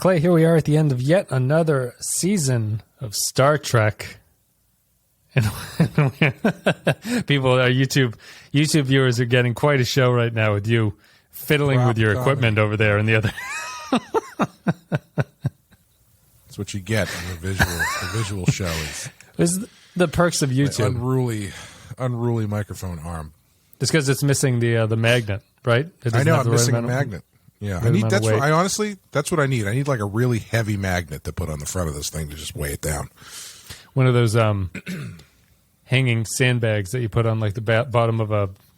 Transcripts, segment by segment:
Clay. Here we are at the end of yet another season of Star Trek. And people, our YouTube viewers are getting quite a show right now with you fiddling with your equipment over there and the other. That's what you get on the visual show. Is the perks of YouTube. Unruly microphone arm. It's because it's missing the magnet, right? I know, I'm missing a magnet. Yeah, that's what I need. I need like a really heavy magnet to put on the front of this thing to just weigh it down. One of those hanging sandbags that you put on like the bottom of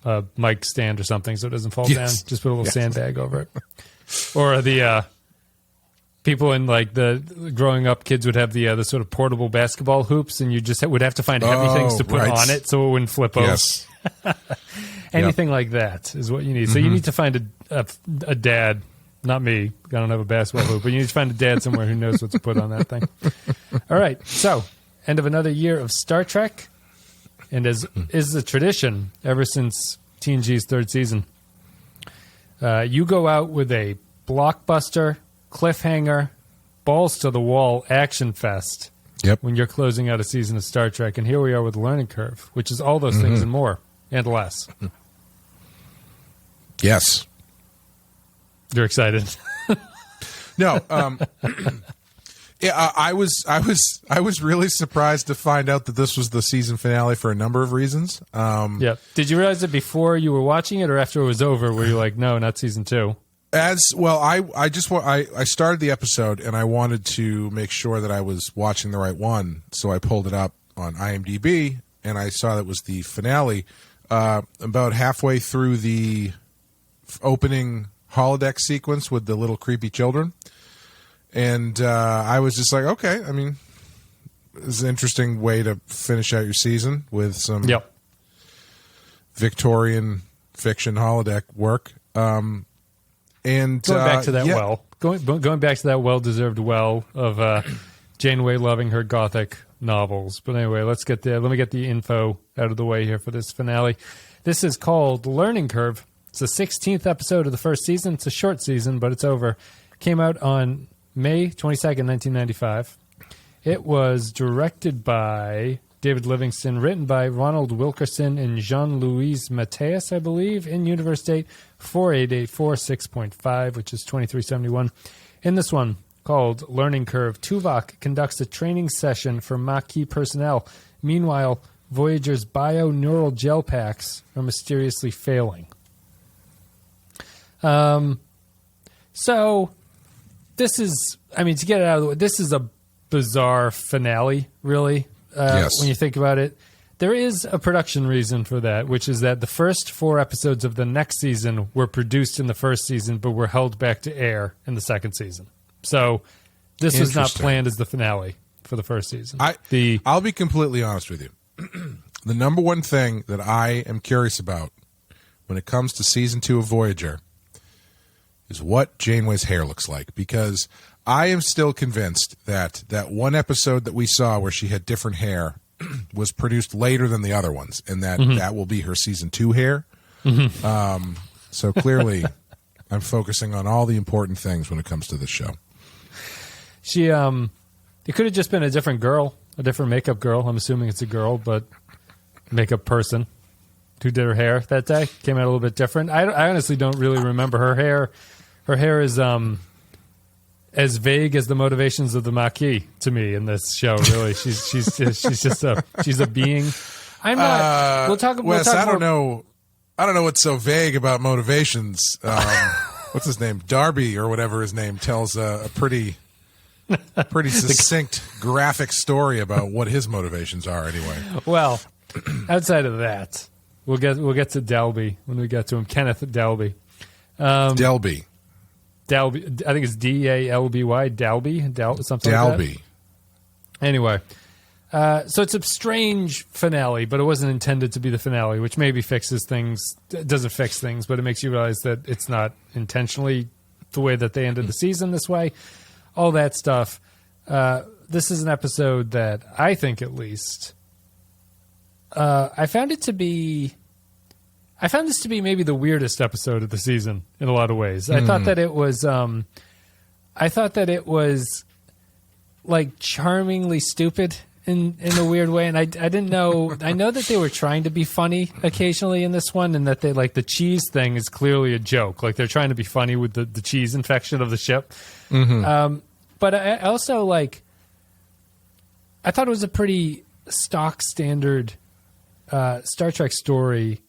a mic stand or something so it doesn't fall down. Just put a little sandbag over it. Or the people in like the growing up kids would have the sort of portable basketball hoops, and you just would have to find heavy things to put on it so it wouldn't flip over. Anything like that is what you need. So you need to find a dad, not me. I don't have a basketball hoop, but you need to find a dad somewhere who knows what to put on that thing. All right. So end of another year of Star Trek. And as is the tradition ever since TNG's third season, you go out with a blockbuster, cliffhanger, balls-to-the-wall action fest when you're closing out a season of Star Trek. And here we are with Learning Curve, which is all those things and more, and less. Yes. You're excited. No. Yeah, I was really surprised to find out that this was the season finale for a number of reasons. Yeah. Did you realize it before you were watching it or after it was over where you're like, no, not season 2? As well, I started the episode and I wanted to make sure that I was watching the right one, so I pulled it up on IMDb and I saw that it was the finale. About halfway through the opening holodeck sequence with the little creepy children. And I was just like, okay, I mean, it's an interesting way to finish out your season with some Victorian fiction holodeck work. And going back to that going back to that well-deserved well of Janeway loving her gothic novels. But anyway, let me get the info out of the way here for this finale. This is called Learning Curve. It's the 16th episode of the first season. It's a short season, but it's over. Came out on May 22nd, 1995. It was directed by David Livingston, written by Ronald Wilkerson and Jean-Louis Matthias, I believe, in Universe Date 48846.5, which is 2371. In this one, called Learning Curve, Tuvok conducts a training session for Maquis personnel. Meanwhile, Voyager's bio-neural gel packs are mysteriously failing. So this is, I mean, to get it out of the way, this is a bizarre finale, really, when you think about it. There is a production reason for that, which is that the first 4 episodes of the next season were produced in the first season, but were held back to air in the second season. So this was not planned as the finale for the first season. I'll be completely honest with you. The number one thing that I am curious about when it comes to season 2 of Voyager is what Janeway's hair looks like, because I am still convinced that that one episode that we saw where she had different hair was produced later than the other ones, and that that will be her season 2 hair. So clearly I'm focusing on all the important things when it comes to this show. She it could have just been a different girl, a different makeup girl. I'm assuming it's a girl, but makeup person who did her hair that day. Came out a little bit different. I honestly don't really remember her hair. Her hair is as vague as the motivations of the Maquis to me in this show. Really, she's just a being. I'm not. We'll talk. Wes, we'll talk I don't know. I don't know what's so vague about motivations. What's his name? Darby or whatever his name tells a pretty succinct, graphic story about what his motivations are. Anyway, well, outside of that, we'll get to Dalby when we get to him. Kenneth Dalby. Dalby. Dalby. I think it's Dalby. Dalby. Something Dalby. Like that. Anyway, so it's a strange finale, but it wasn't intended to be the finale, which maybe fixes things. Doesn't fix things, but it makes you realize that it's not intentionally the way that they ended the season this way. All that stuff. This is an episode that I think, at least, I found this to be maybe the weirdest episode of the season in a lot of ways. I thought that it was. I thought that it was like charmingly stupid in a weird way, and I didn't know. I know that they were trying to be funny occasionally in this one, and that they like the cheese thing is clearly a joke. Like they're trying to be funny with the cheese infection of the ship. But I also like. I thought it was a pretty stock standard Star Trek story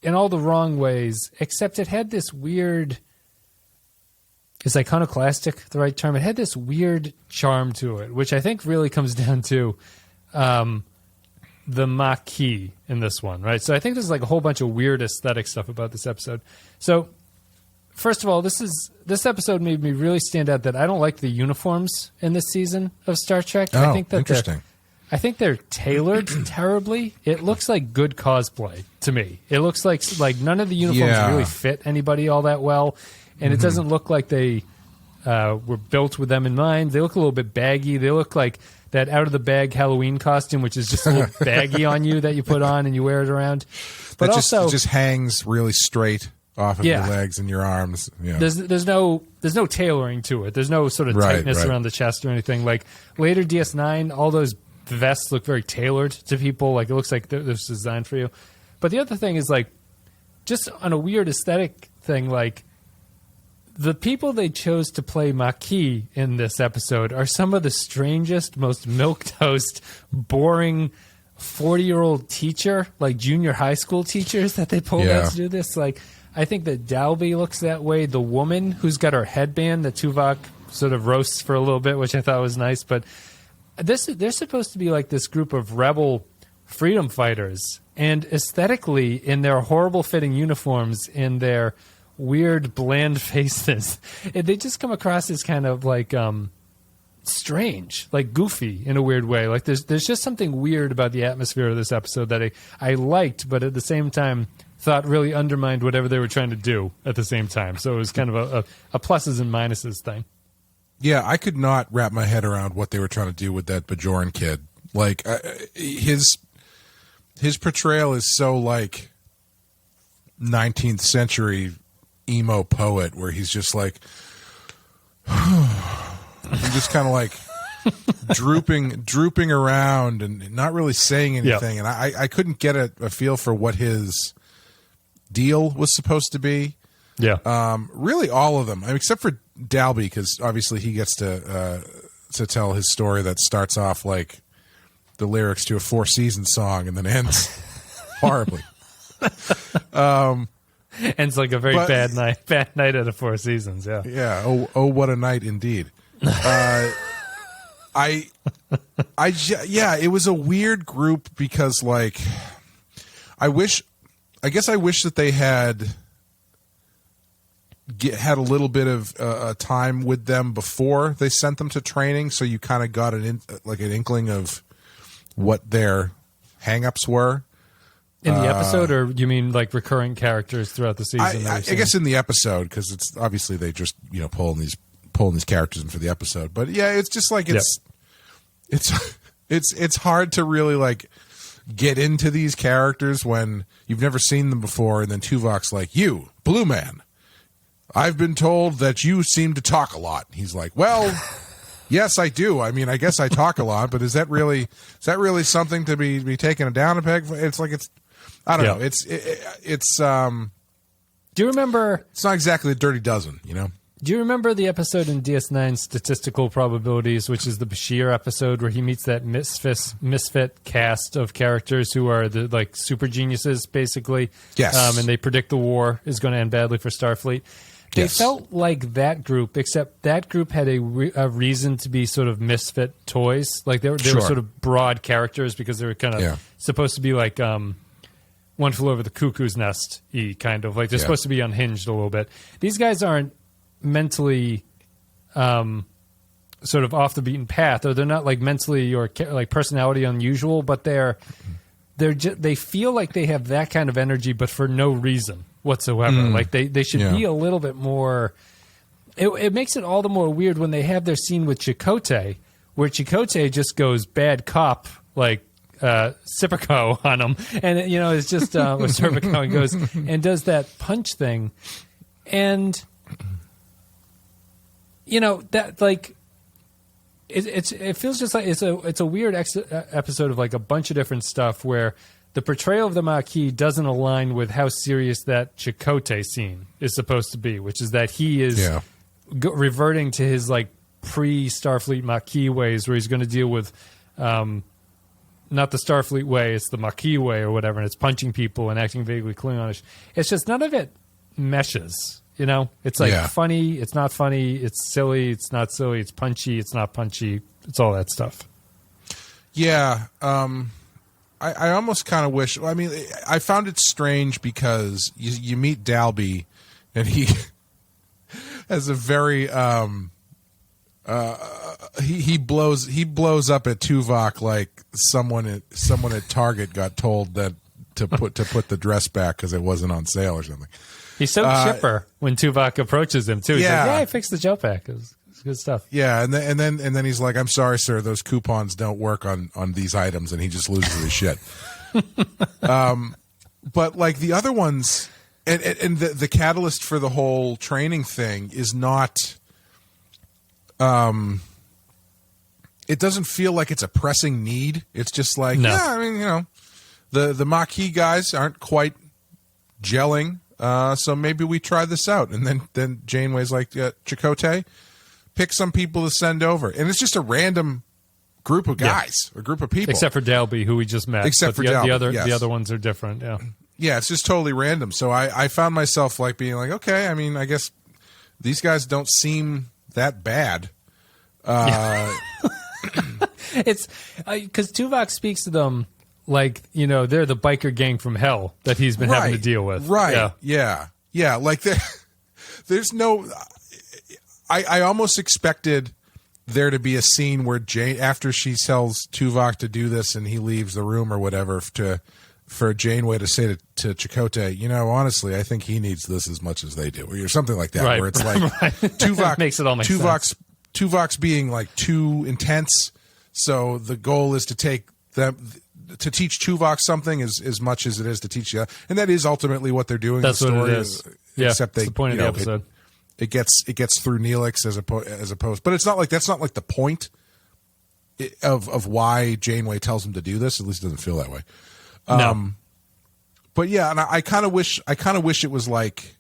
in all the wrong ways, except it had this weird. Is iconoclastic the right term? It had this weird charm to it, which I think really comes down to the Maquis in this one, right? So I think there's like a whole bunch of weird aesthetic stuff about this episode. So first of all, this episode made me really stand out that I don't like the uniforms in this season of Star Trek. Oh, I think that interesting. I think they're tailored terribly. It looks like good cosplay to me. It looks like none of the uniforms really fit anybody all that well. And it doesn't look like they were built with them in mind. They look a little bit baggy. They look like that out-of-the-bag Halloween costume, which is just a little baggy on you that you put on and you wear it around. But it just hangs really straight off of your legs and your arms. Yeah. There's no tailoring to it. There's no sort of tightness around the chest or anything. Like later DS9, all those vests look very tailored to people. Like it looks like they're designed for you. But the other thing is like just on a weird aesthetic thing, like the people they chose to play Maquis in this episode are some of the strangest, most milquetoast, boring 40-year-old teacher, like junior high school teachers that they pulled out to do this. Like, I think that Dalby looks that way. The woman who's got her headband that Tuvok sort of roasts for a little bit, which I thought was nice. But they're supposed to be like this group of rebel freedom fighters. And aesthetically, in their horrible-fitting uniforms, in their weird, bland faces, they just come across as kind of like strange, like goofy in a weird way. Like there's just something weird about the atmosphere of this episode that I liked, but at the same time thought really undermined whatever they were trying to do at the same time. So it was kind of a pluses and minuses thing. Yeah, I could not wrap my head around what they were trying to do with that Bajoran kid. Like his portrayal is so like 19th century emo poet, where he's just like just kind of like drooping around and not really saying anything. Yep. And I couldn't get a feel for what his deal was supposed to be. Yeah. Really all of them, I mean, except for Dalby, because obviously he gets to tell his story that starts off like the lyrics to a Four Seasons song and then ends horribly. Ends like a very bad night at a Four Seasons. Yeah. Yeah. Oh, what a night indeed. Yeah, it was a weird group because like, I guess I wish that they had a little bit of time with them before they sent them to training, so you kind of got an inkling of what their hang-ups were. In the episode, or you mean like recurring characters throughout the season? I guess in the episode, because it's obviously they just pulling these characters in for the episode. But yeah, it's just like it's hard to really like get into these characters when you've never seen them before, and then Tuvok's like, "You, Blue Man, I've been told that you seem to talk a lot." He's like, "Well, yes, I do. I mean, I guess I talk a lot, but is that really something to be taken down a peg? It's like I don't know. It's Do you remember? It's not exactly a dirty dozen, you know. Do you remember the episode in DS9 Statistical Probabilities, which is the Bashir episode where he meets that misfit cast of characters who are the like super geniuses, basically? Yes. And they predict the war is going to end badly for Starfleet. They felt like that group, except that group had a reason to be sort of misfit toys. Like they were sort of broad characters because they were kind of supposed to be like One Flew Over the Cuckoo's Nest-y kind of. Like they're supposed to be unhinged a little bit. These guys aren't mentally sort of off the beaten path, or they're not like mentally or like personality unusual, but they feel like they have that kind of energy, but for no reason whatsoever. Like they should be a little bit more. It makes it all the more weird when they have their scene with Chakotay, where Chakotay just goes bad cop like Serpico on him, and it's just or Serpico, and goes and does that punch thing, and that like it feels just like it's a weird episode of like a bunch of different stuff where the portrayal of the Maquis doesn't align with how serious that Chakotay scene is supposed to be, which is that he is reverting to his like pre-Starfleet Maquis ways, where he's going to deal with not the Starfleet way, it's the Maquis way or whatever, and it's punching people and acting vaguely Klingonish. It's just none of it meshes. It's like funny, it's not funny, it's silly, it's not silly, it's punchy, it's not punchy, it's all that stuff. Yeah, I almost kind of wish. I mean, I found it strange because you meet Dalby, and he has a very he blows up at Tuvok like someone at Target got told that to put the dress back because it wasn't on sale or something. He's so chipper when Tuvok approaches him too. He's like, I fixed the joke pack. It's good stuff. Yeah, and then he's like, I'm sorry, sir, those coupons don't work on these items, and he just loses his shit. But like the other ones, and the catalyst for the whole training thing is not. It doesn't feel like it's a pressing need. It's just like, the Maquis guys aren't quite gelling. So maybe we try this out. And then Janeway's like, Chakotay, pick some people to send over. And it's just a random group of guys, a group of people. Except for Dalby, who we just met. Except for Dalby, the other ones are different, yeah. Yeah, it's just totally random. So I found myself like being like, okay, I mean, I guess these guys don't seem that bad. It's because Tuvok speaks to them like, they're the biker gang from hell that he's been having to deal with. Right. Yeah. Like there's no. I almost expected there to be a scene where after she tells Tuvok to do this and he leaves the room or whatever, for Janeway to say to Chakotay, honestly, I think he needs this as much as they do, or something like that. Right. Where it's like Tuvok makes it all make sense. Tuvok's being like too intense, so the goal is to teach Tuvok something as much as it is to teach you, and that is ultimately what they're doing. That's in the story, what it is. Except that's the point of the episode. It gets through Neelix as opposed, but it's not like that's not like the point of why Janeway tells him to do this. At least it doesn't feel that way. No. But yeah, and I kind of wish it was like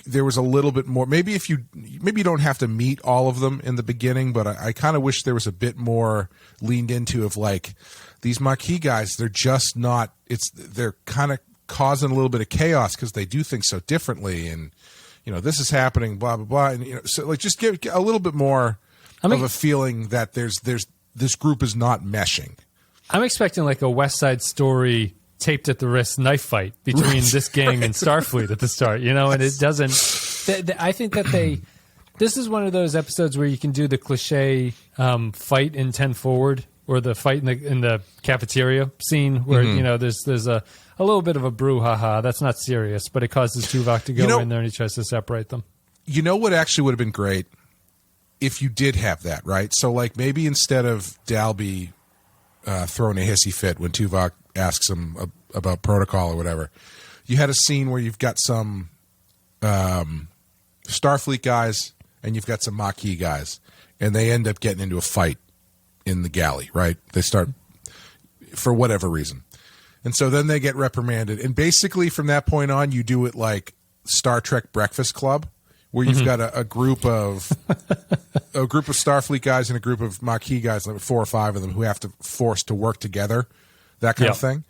there was a little bit more. Maybe you don't have to meet all of them in the beginning, but I kind of wish there was a bit more leaned into of like these Maquis guys. They're just not. They're kind of causing a little bit of chaos because they do things so differently, and this is happening, blah blah blah, and so like just give a little bit more of a feeling that there's this group is not meshing. I'm expecting like a West Side Story taped at the wrist knife fight between this gang and Starfleet at the start, and it doesn't. I think that this is one of those episodes where you can do the cliche fight in 10 Forward or the fight in the cafeteria scene where there's a little bit of a brouhaha. That's not serious, but it causes Tuvok to go in there and he tries to separate them. You know what actually would have been great if you did have that, right? So like maybe instead of Dalby throwing a hissy fit when Tuvok asks him about protocol or whatever, you had a scene where you've got some Starfleet guys and you've got some Maquis guys, and they end up getting into a fight in the galley, right? They start for whatever reason. And so then they get reprimanded. And basically from that point on, you do it like Star Trek Breakfast Club, where you've got a group of Starfleet guys and a group of Maquis guys, like 4 or 5 of them, who have to force to work together, that kind of thing.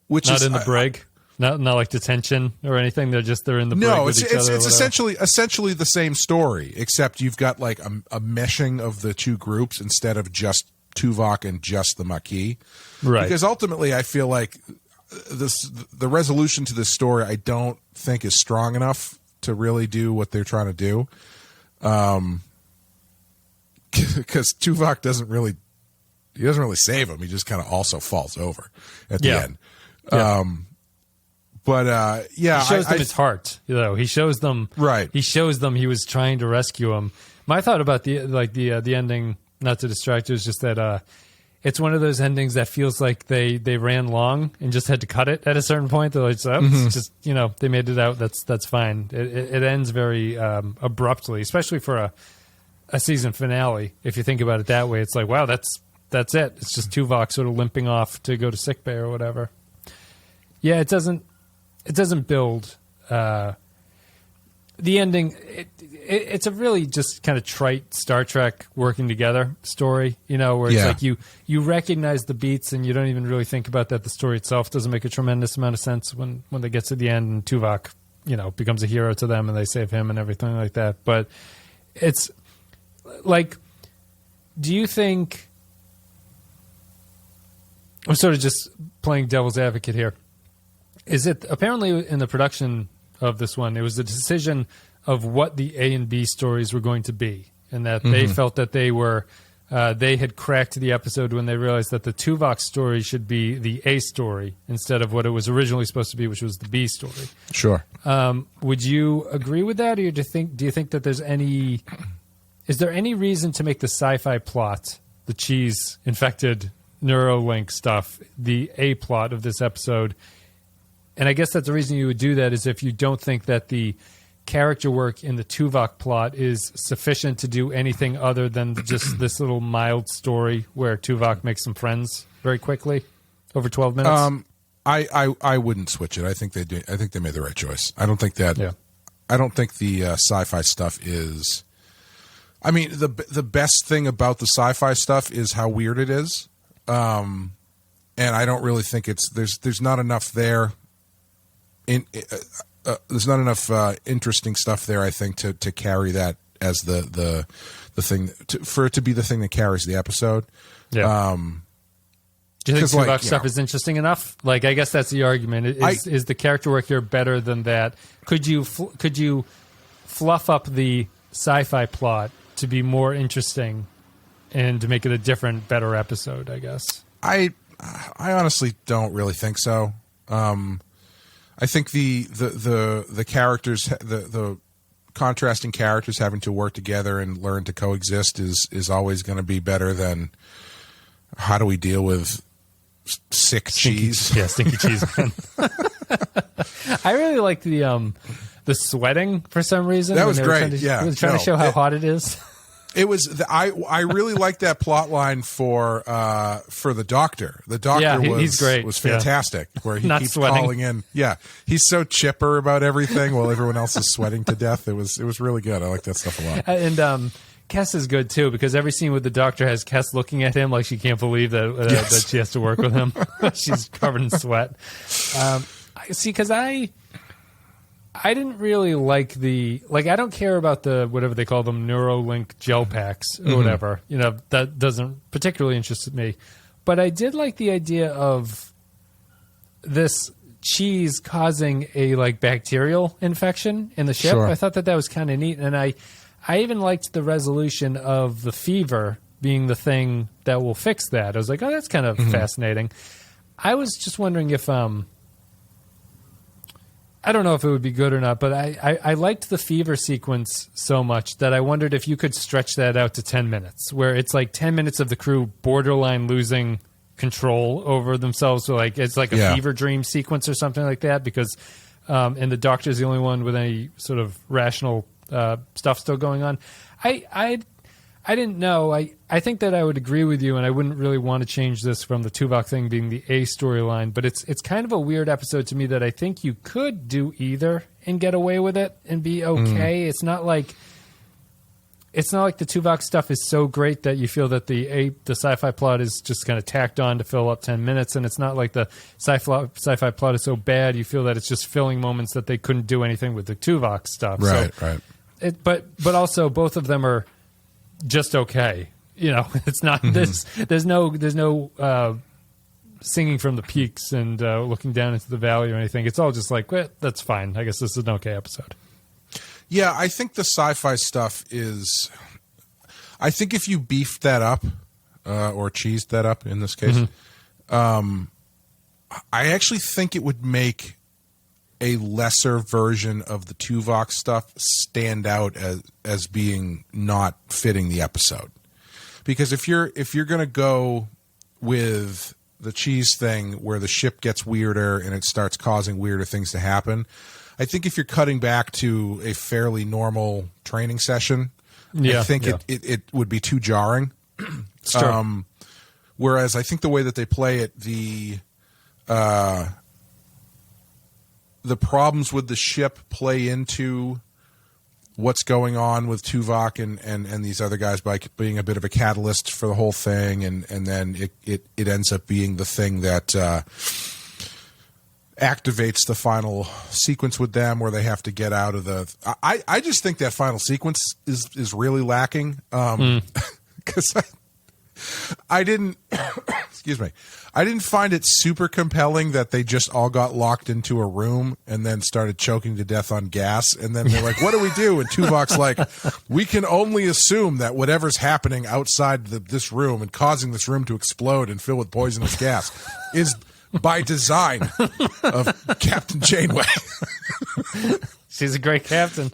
Which not is in the brig, not like detention or anything. They're in the brig with each other. No, it's essentially the same story, except you've got like a meshing of the two groups instead of just Tuvok and just the Maquis. Right. Because ultimately, I feel like the resolution to this story, I don't think is strong enough to really do what they're trying to do, because Tuvok doesn't really save him. He just kind of also falls over at the end. Yeah. He shows them his heart. He shows them right. He shows them he was trying to rescue him. My thought about the ending, not to distract you, is just that it's one of those endings that feels like they ran long and just had to cut it at a certain point. They're like, oh, it's just, they made it out. That's fine. It ends very abruptly, especially for a season finale. If you think about it that way, it's like, wow, that's it. It's just Tuvok sort of limping off to go to sickbay or whatever. Yeah, it doesn't build the ending. It's a really just kind of trite Star Trek working together story, where it's like you recognize the beats and you don't even really think about that. The story itself doesn't make a tremendous amount of sense when they get to the end and Tuvok, becomes a hero to them and they save him and everything like that. But it's like, do you think, I'm sort of just playing devil's advocate here, is it apparently in the production of this one, it was the decision of what the A and B stories were going to be, and that they felt that they had cracked the episode when they realized that the Tuvok story should be the A story instead of what it was originally supposed to be, which was the B story. Sure. Would you agree with that, or do you think that is there any reason to make the sci-fi plot, the cheese infected Neuralink stuff, the A plot of this episode? And I guess that's the reason you would do that, is if you don't think that the character work in the Tuvok plot is sufficient to do anything other than just this little mild story where Tuvok makes some friends very quickly over 12 minutes. I wouldn't switch it. I think they do. I think they made the right choice. I don't think that. Yeah. I don't think the sci-fi stuff is. I mean, the best thing about the sci-fi stuff is how weird it is, and I don't really think there's not enough there. There's not enough interesting stuff there, I think, to carry that as the thing for it to be the thing that carries the episode. Yeah. Do you think Tuvok stuff is interesting enough? Like, I guess that's the argument. Is the character work here better than that? Could you fluff up the sci-fi plot to be more interesting and to make it a different, better episode? I guess. I honestly don't really think so. I think the characters, the contrasting characters having to work together and learn to coexist is always going to be better than how do we deal with sick cheese? Yeah, stinky cheese. I really like the sweating for some reason. That was great. Trying to show how hot it is. It was. I really liked that plot line for the doctor. The doctor he's great. Was fantastic. Yeah. Where he keeps sweating. Calling in. Yeah, he's so chipper about everything while everyone else is sweating to death. It was really good. I like that stuff a lot. And Kes is good too, because every scene with the doctor has Kes looking at him like she can't believe that she has to work with him. She's covered in sweat. See, because I didn't really like I don't care about the whatever they call them, Neuralink gel packs or whatever. That doesn't particularly interest me. But I did like the idea of this cheese causing a bacterial infection in the ship. Sure. I thought that was kind of neat, and I even liked the resolution of the fever being the thing that will fix that. I was like, oh, that's kind of fascinating. I was just wondering if I don't know if it would be good or not, but I liked the fever sequence so much that I wondered if you could stretch that out to 10 minutes, where it's 10 minutes of the crew borderline losing control over themselves. So it's like a fever dream sequence or something like that, because and the doctor's the only one with any sort of rational stuff still going on. I didn't know. I think that I would agree with you, and I wouldn't really want to change this from the Tuvok thing being the A storyline. But it's kind of a weird episode to me that I think you could do either and get away with it and be okay. It's not like the Tuvok stuff is so great that you feel that the sci-fi plot is just kind of tacked on to fill up 10 minutes, and it's not like the sci-fi plot is so bad you feel that it's just filling moments that they couldn't do anything with the Tuvok stuff. Right. But also both of them are just okay. It's not there's no singing from the peaks and looking down into the valley or anything. It's all just that's fine. I guess this is an okay episode. Yeah, I think the sci-fi stuff is, I think if you beefed that up or cheesed that up in this case, I actually think it would make a lesser version of the Tuvok stuff stand out as being not fitting the episode. Because if you're going to go with the cheese thing where the ship gets weirder and it starts causing weirder things to happen. I think if you're cutting back to a fairly normal training session, I think it would be too jarring. Sure. Whereas I think the way that they play it, the problems with the ship play into what's going on with Tuvok and these other guys by being a bit of a catalyst for the whole thing, and then it ends up being the thing that activates the final sequence with them where they have to get out of the... I just think that final sequence is really lacking because I didn't... excuse me. I didn't find it super compelling that they just all got locked into a room and then started choking to death on gas. And then they're like, what do we do? And Tuvok's like, we can only assume that whatever's happening outside this room and causing this room to explode and fill with poisonous gas is by design of Captain Janeway. She's a great captain.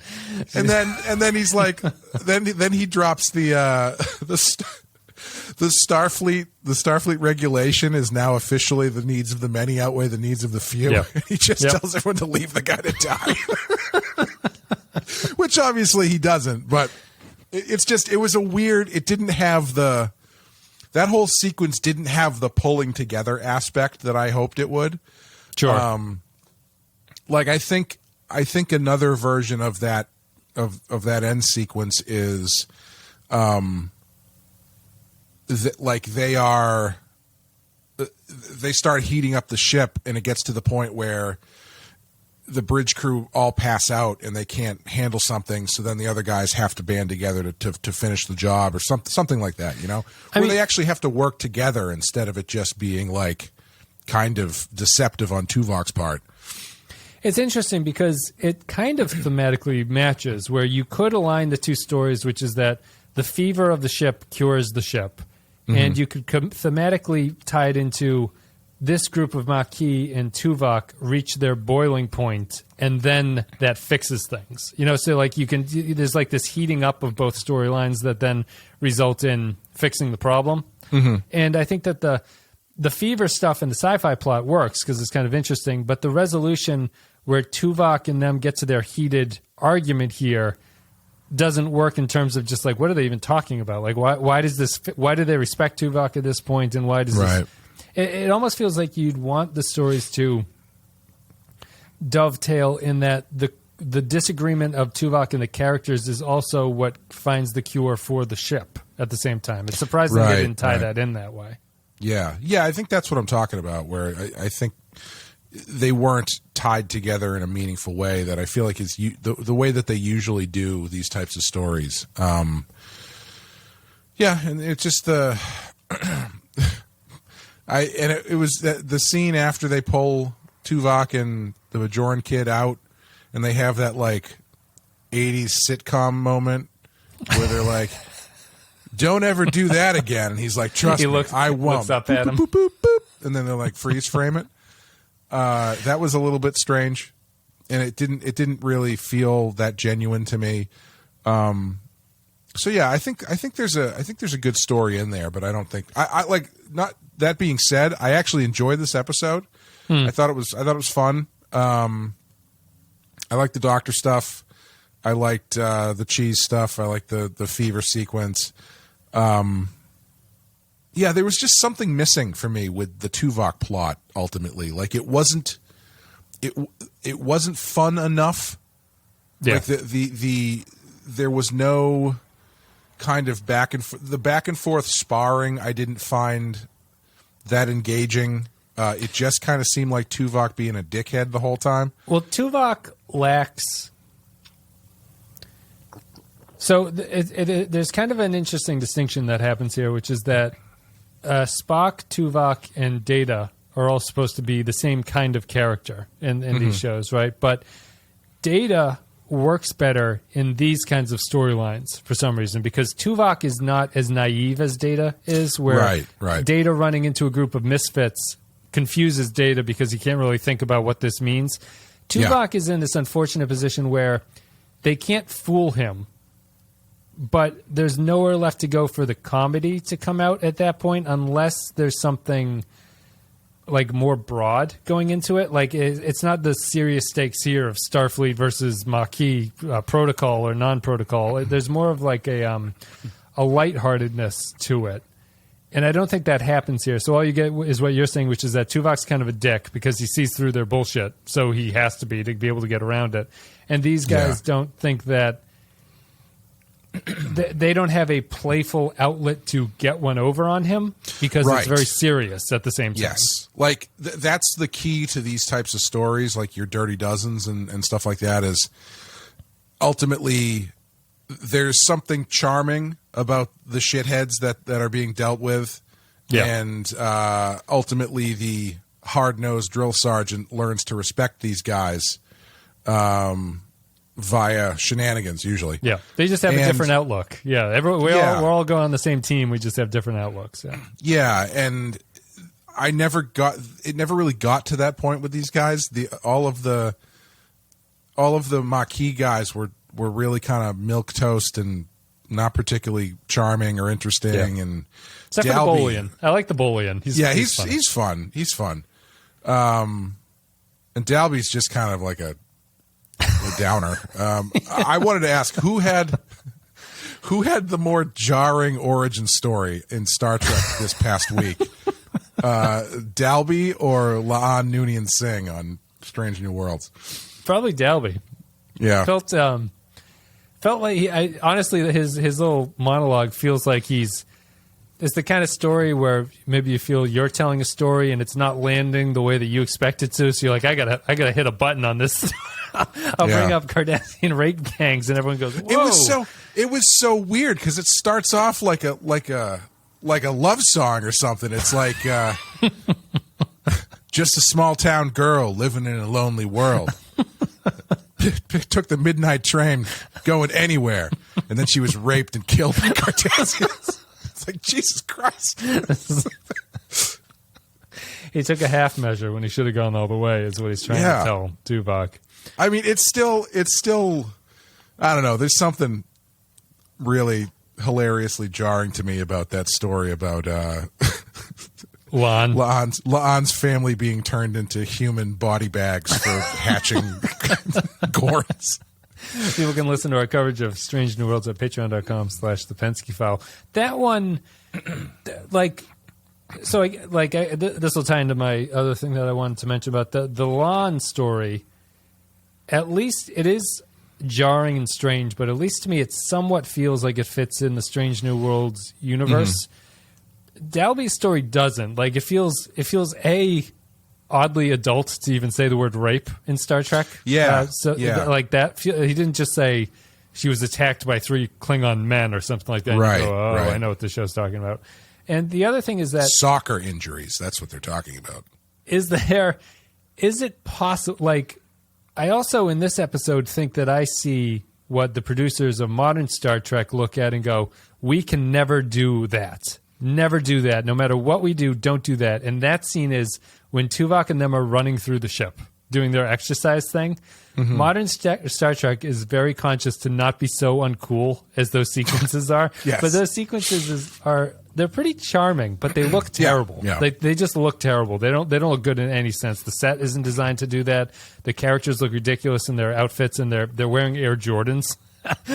And then he's like, then he drops the Starfleet regulation is now officially the needs of the many outweigh the needs of the few. Yep. He just tells everyone to leave the guy to die, which obviously he doesn't. But it was a weird. It didn't have that whole sequence didn't have the pulling together aspect that I hoped it would. Sure. Like I think another version of that end sequence is. Like they start heating up the ship and it gets to the point where the bridge crew all pass out and they can't handle something, so then the other guys have to band together to finish the job or something like that, you know? Where they actually have to work together instead of it just being like kind of deceptive on Tuvok's part. It's interesting because it kind of thematically matches where you could align the two stories, which is that the fever of the ship cures the ship. Mm-hmm. And you could thematically tie it into this group of Maquis and Tuvok reach their boiling point, and then that fixes things. You know, so like there's like this heating up of both storylines that then result in fixing the problem. Mm-hmm. And I think that the fever stuff in the sci-fi plot works because it's kind of interesting, but the resolution where Tuvok and them get to their heated argument here doesn't work in terms of just like, what are they even talking about? Like, why do they respect Tuvok at this point? And why does this, it almost feels like you'd want the stories to dovetail in that the disagreement of Tuvok and the characters is also what finds the cure for the ship at the same time. It's surprising they didn't tie that in that way. Yeah. Yeah. I think that's what I'm talking about, where I think they weren't tied together in a meaningful way that I feel like is the way that they usually do these types of stories. And it's just it was the scene after they pull Tuvok and the Bajoran kid out, and they have that like 80s sitcom moment where they're like, "Don't ever do that again." And he's like, "Trust me, I won't." Looks up at him. Boop, boop, boop, boop. And then they're like, freeze frame it. That was a little bit strange, and it didn't really feel that genuine to me. So yeah, I think there's a good story in there, but I don't think I like. Not that being said, I actually enjoyed this episode. I thought it was fun. I liked the doctor stuff. I liked the cheese stuff. I liked the fever sequence. Yeah, there was just something missing for me with the Tuvok plot. Ultimately, like it wasn't fun enough. Yeah. Like there was no kind of back and forth sparring. I didn't find that engaging. It just kind of seemed like Tuvok being a dickhead the whole time. Well, Tuvok lacks. So there's kind of an interesting distinction that happens here, which is that Spock, Tuvok, and Data are all supposed to be the same kind of character in these shows, right? But Data works better in these kinds of storylines for some reason, because Tuvok is not as naive as Data is, where Data running into a group of misfits confuses Data because he can't really think about what this means. Tuvok is in this unfortunate position where they can't fool him but there's nowhere left to go for the comedy to come out at that point unless there's something like more broad going into it. Like it's not the serious stakes here of Starfleet versus Maquis protocol or non-protocol. There's more of like a lightheartedness to it. And I don't think that happens here. So all you get is what you're saying, which is that Tuvok's kind of a dick because he sees through their bullshit. So he has to be able to get around it. And these guys don't think that they don't have a playful outlet to get one over on him because it's very serious at the same time. Yes. Like that's the key to these types of stories, like your Dirty Dozens and stuff like that, is ultimately there's something charming about the shitheads that are being dealt with. Yeah. And ultimately the hard-nosed drill sergeant learns to respect these guys via shenanigans, usually. Yeah, they just have a different outlook. Yeah, we're all going on the same team. We just have different outlooks. Yeah, yeah, and it never really got to that point with these guys. All of the Maquis guys were really kind of milquetoast and not particularly charming or interesting. Yeah. And except for the Bolian. I like the Bolian. He's fun. He's fun. And Dalby's just kind of like a downer. I wanted to ask who had the more jarring origin story in Star Trek this past week, Dalby or La'an Noonien Singh on Strange New Worlds? Probably Dalby. Yeah, felt like honestly his little monologue feels like it's the kind of story where maybe you feel you're telling a story and it's not landing the way that you expect it to. So you're like, I gotta hit a button on this. I'll bring up Cardassian rape gangs, and everyone goes, whoa. It was so weird because it starts off like a love song or something. It's like just a small town girl living in a lonely world. Took the midnight train going anywhere, and then she was raped and killed by Cardassians. It's like, Jesus Christ. He took a half measure when he should have gone all the way, is what he's trying to tell Tuvok. I mean, it's still, I don't know. There's something really hilariously jarring to me about that story about La'an's family being turned into human body bags for hatching Gorns. People can listen to our coverage of Strange New Worlds at patreon.com/the Pensky File. That one, this will tie into my other thing that I wanted to mention about the La'an story. At least it is jarring and strange, but at least to me it somewhat feels like it fits in the Strange New Worlds universe. Mm-hmm. Dalby's story doesn't. Like it feels oddly adult to even say the word rape in Star Trek. Yeah. Like that. He didn't just say she was attacked by 3 Klingon men or something like that. Right. You go, I know what this show's talking about. And the other thing is that soccer injuries. That's what they're talking about. Is it possible? Like, I also in this episode think that I see what the producers of modern Star Trek look at and go, we can never do that. Never do that. No matter what we do, don't do that. And that scene is when Tuvok and them are running through the ship, doing their exercise thing. Mm-hmm. Modern Star Trek is very conscious to not be so uncool as those sequences are. Yes. But those sequences they're pretty charming, but they look terrible. Yeah. They just look terrible. They don't look good in any sense. The set isn't designed to do that. The characters look ridiculous in their outfits, and they're wearing Air Jordans,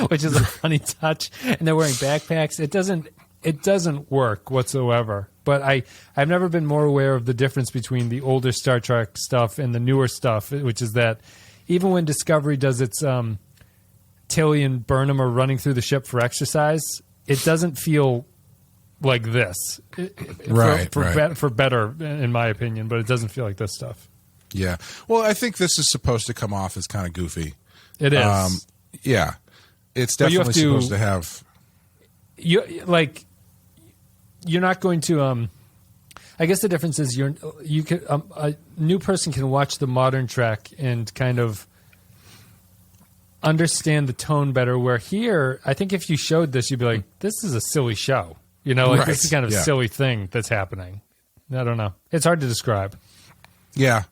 which is a funny touch. And they're wearing backpacks. It doesn't work whatsoever. But I've never been more aware of the difference between the older Star Trek stuff and the newer stuff, which is that even when Discovery does its Tilly and Burnham are running through the ship for exercise, it doesn't feel like this. For better, in my opinion, but it doesn't feel like this stuff. Yeah. Well, I think this is supposed to come off as kind of goofy. It is. Yeah. It's definitely supposed to have... You're not going to. I guess the difference is a new person can watch the modern Trek and kind of understand the tone better. Where here, I think if you showed this, you'd be like, "This is a silly show." This is kind of a silly thing that's happening. I don't know. It's hard to describe. Yeah.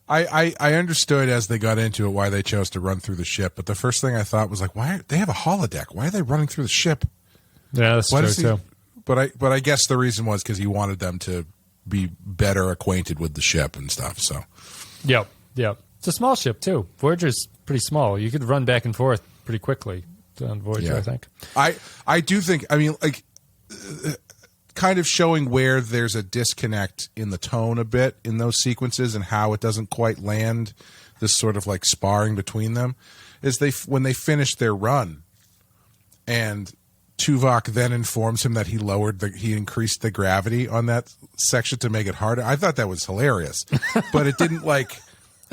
I understood as they got into it why they chose to run through the ship, but the first thing I thought was like, why they have a holodeck? Why are they running through the ship? Yeah, that's true too. But I guess the reason was because he wanted them to be better acquainted with the ship and stuff. So, yep. It's a small ship too. Voyager's pretty small. You could run back and forth pretty quickly on Voyager. I think. I do think. I mean, like, kind of showing where there's a disconnect in the tone a bit in those sequences and how it doesn't quite land. This sort of like sparring between them is when they finish their run, and Tuvok then informs him that he increased the gravity on that section to make it harder. I thought that was hilarious, but it didn't like.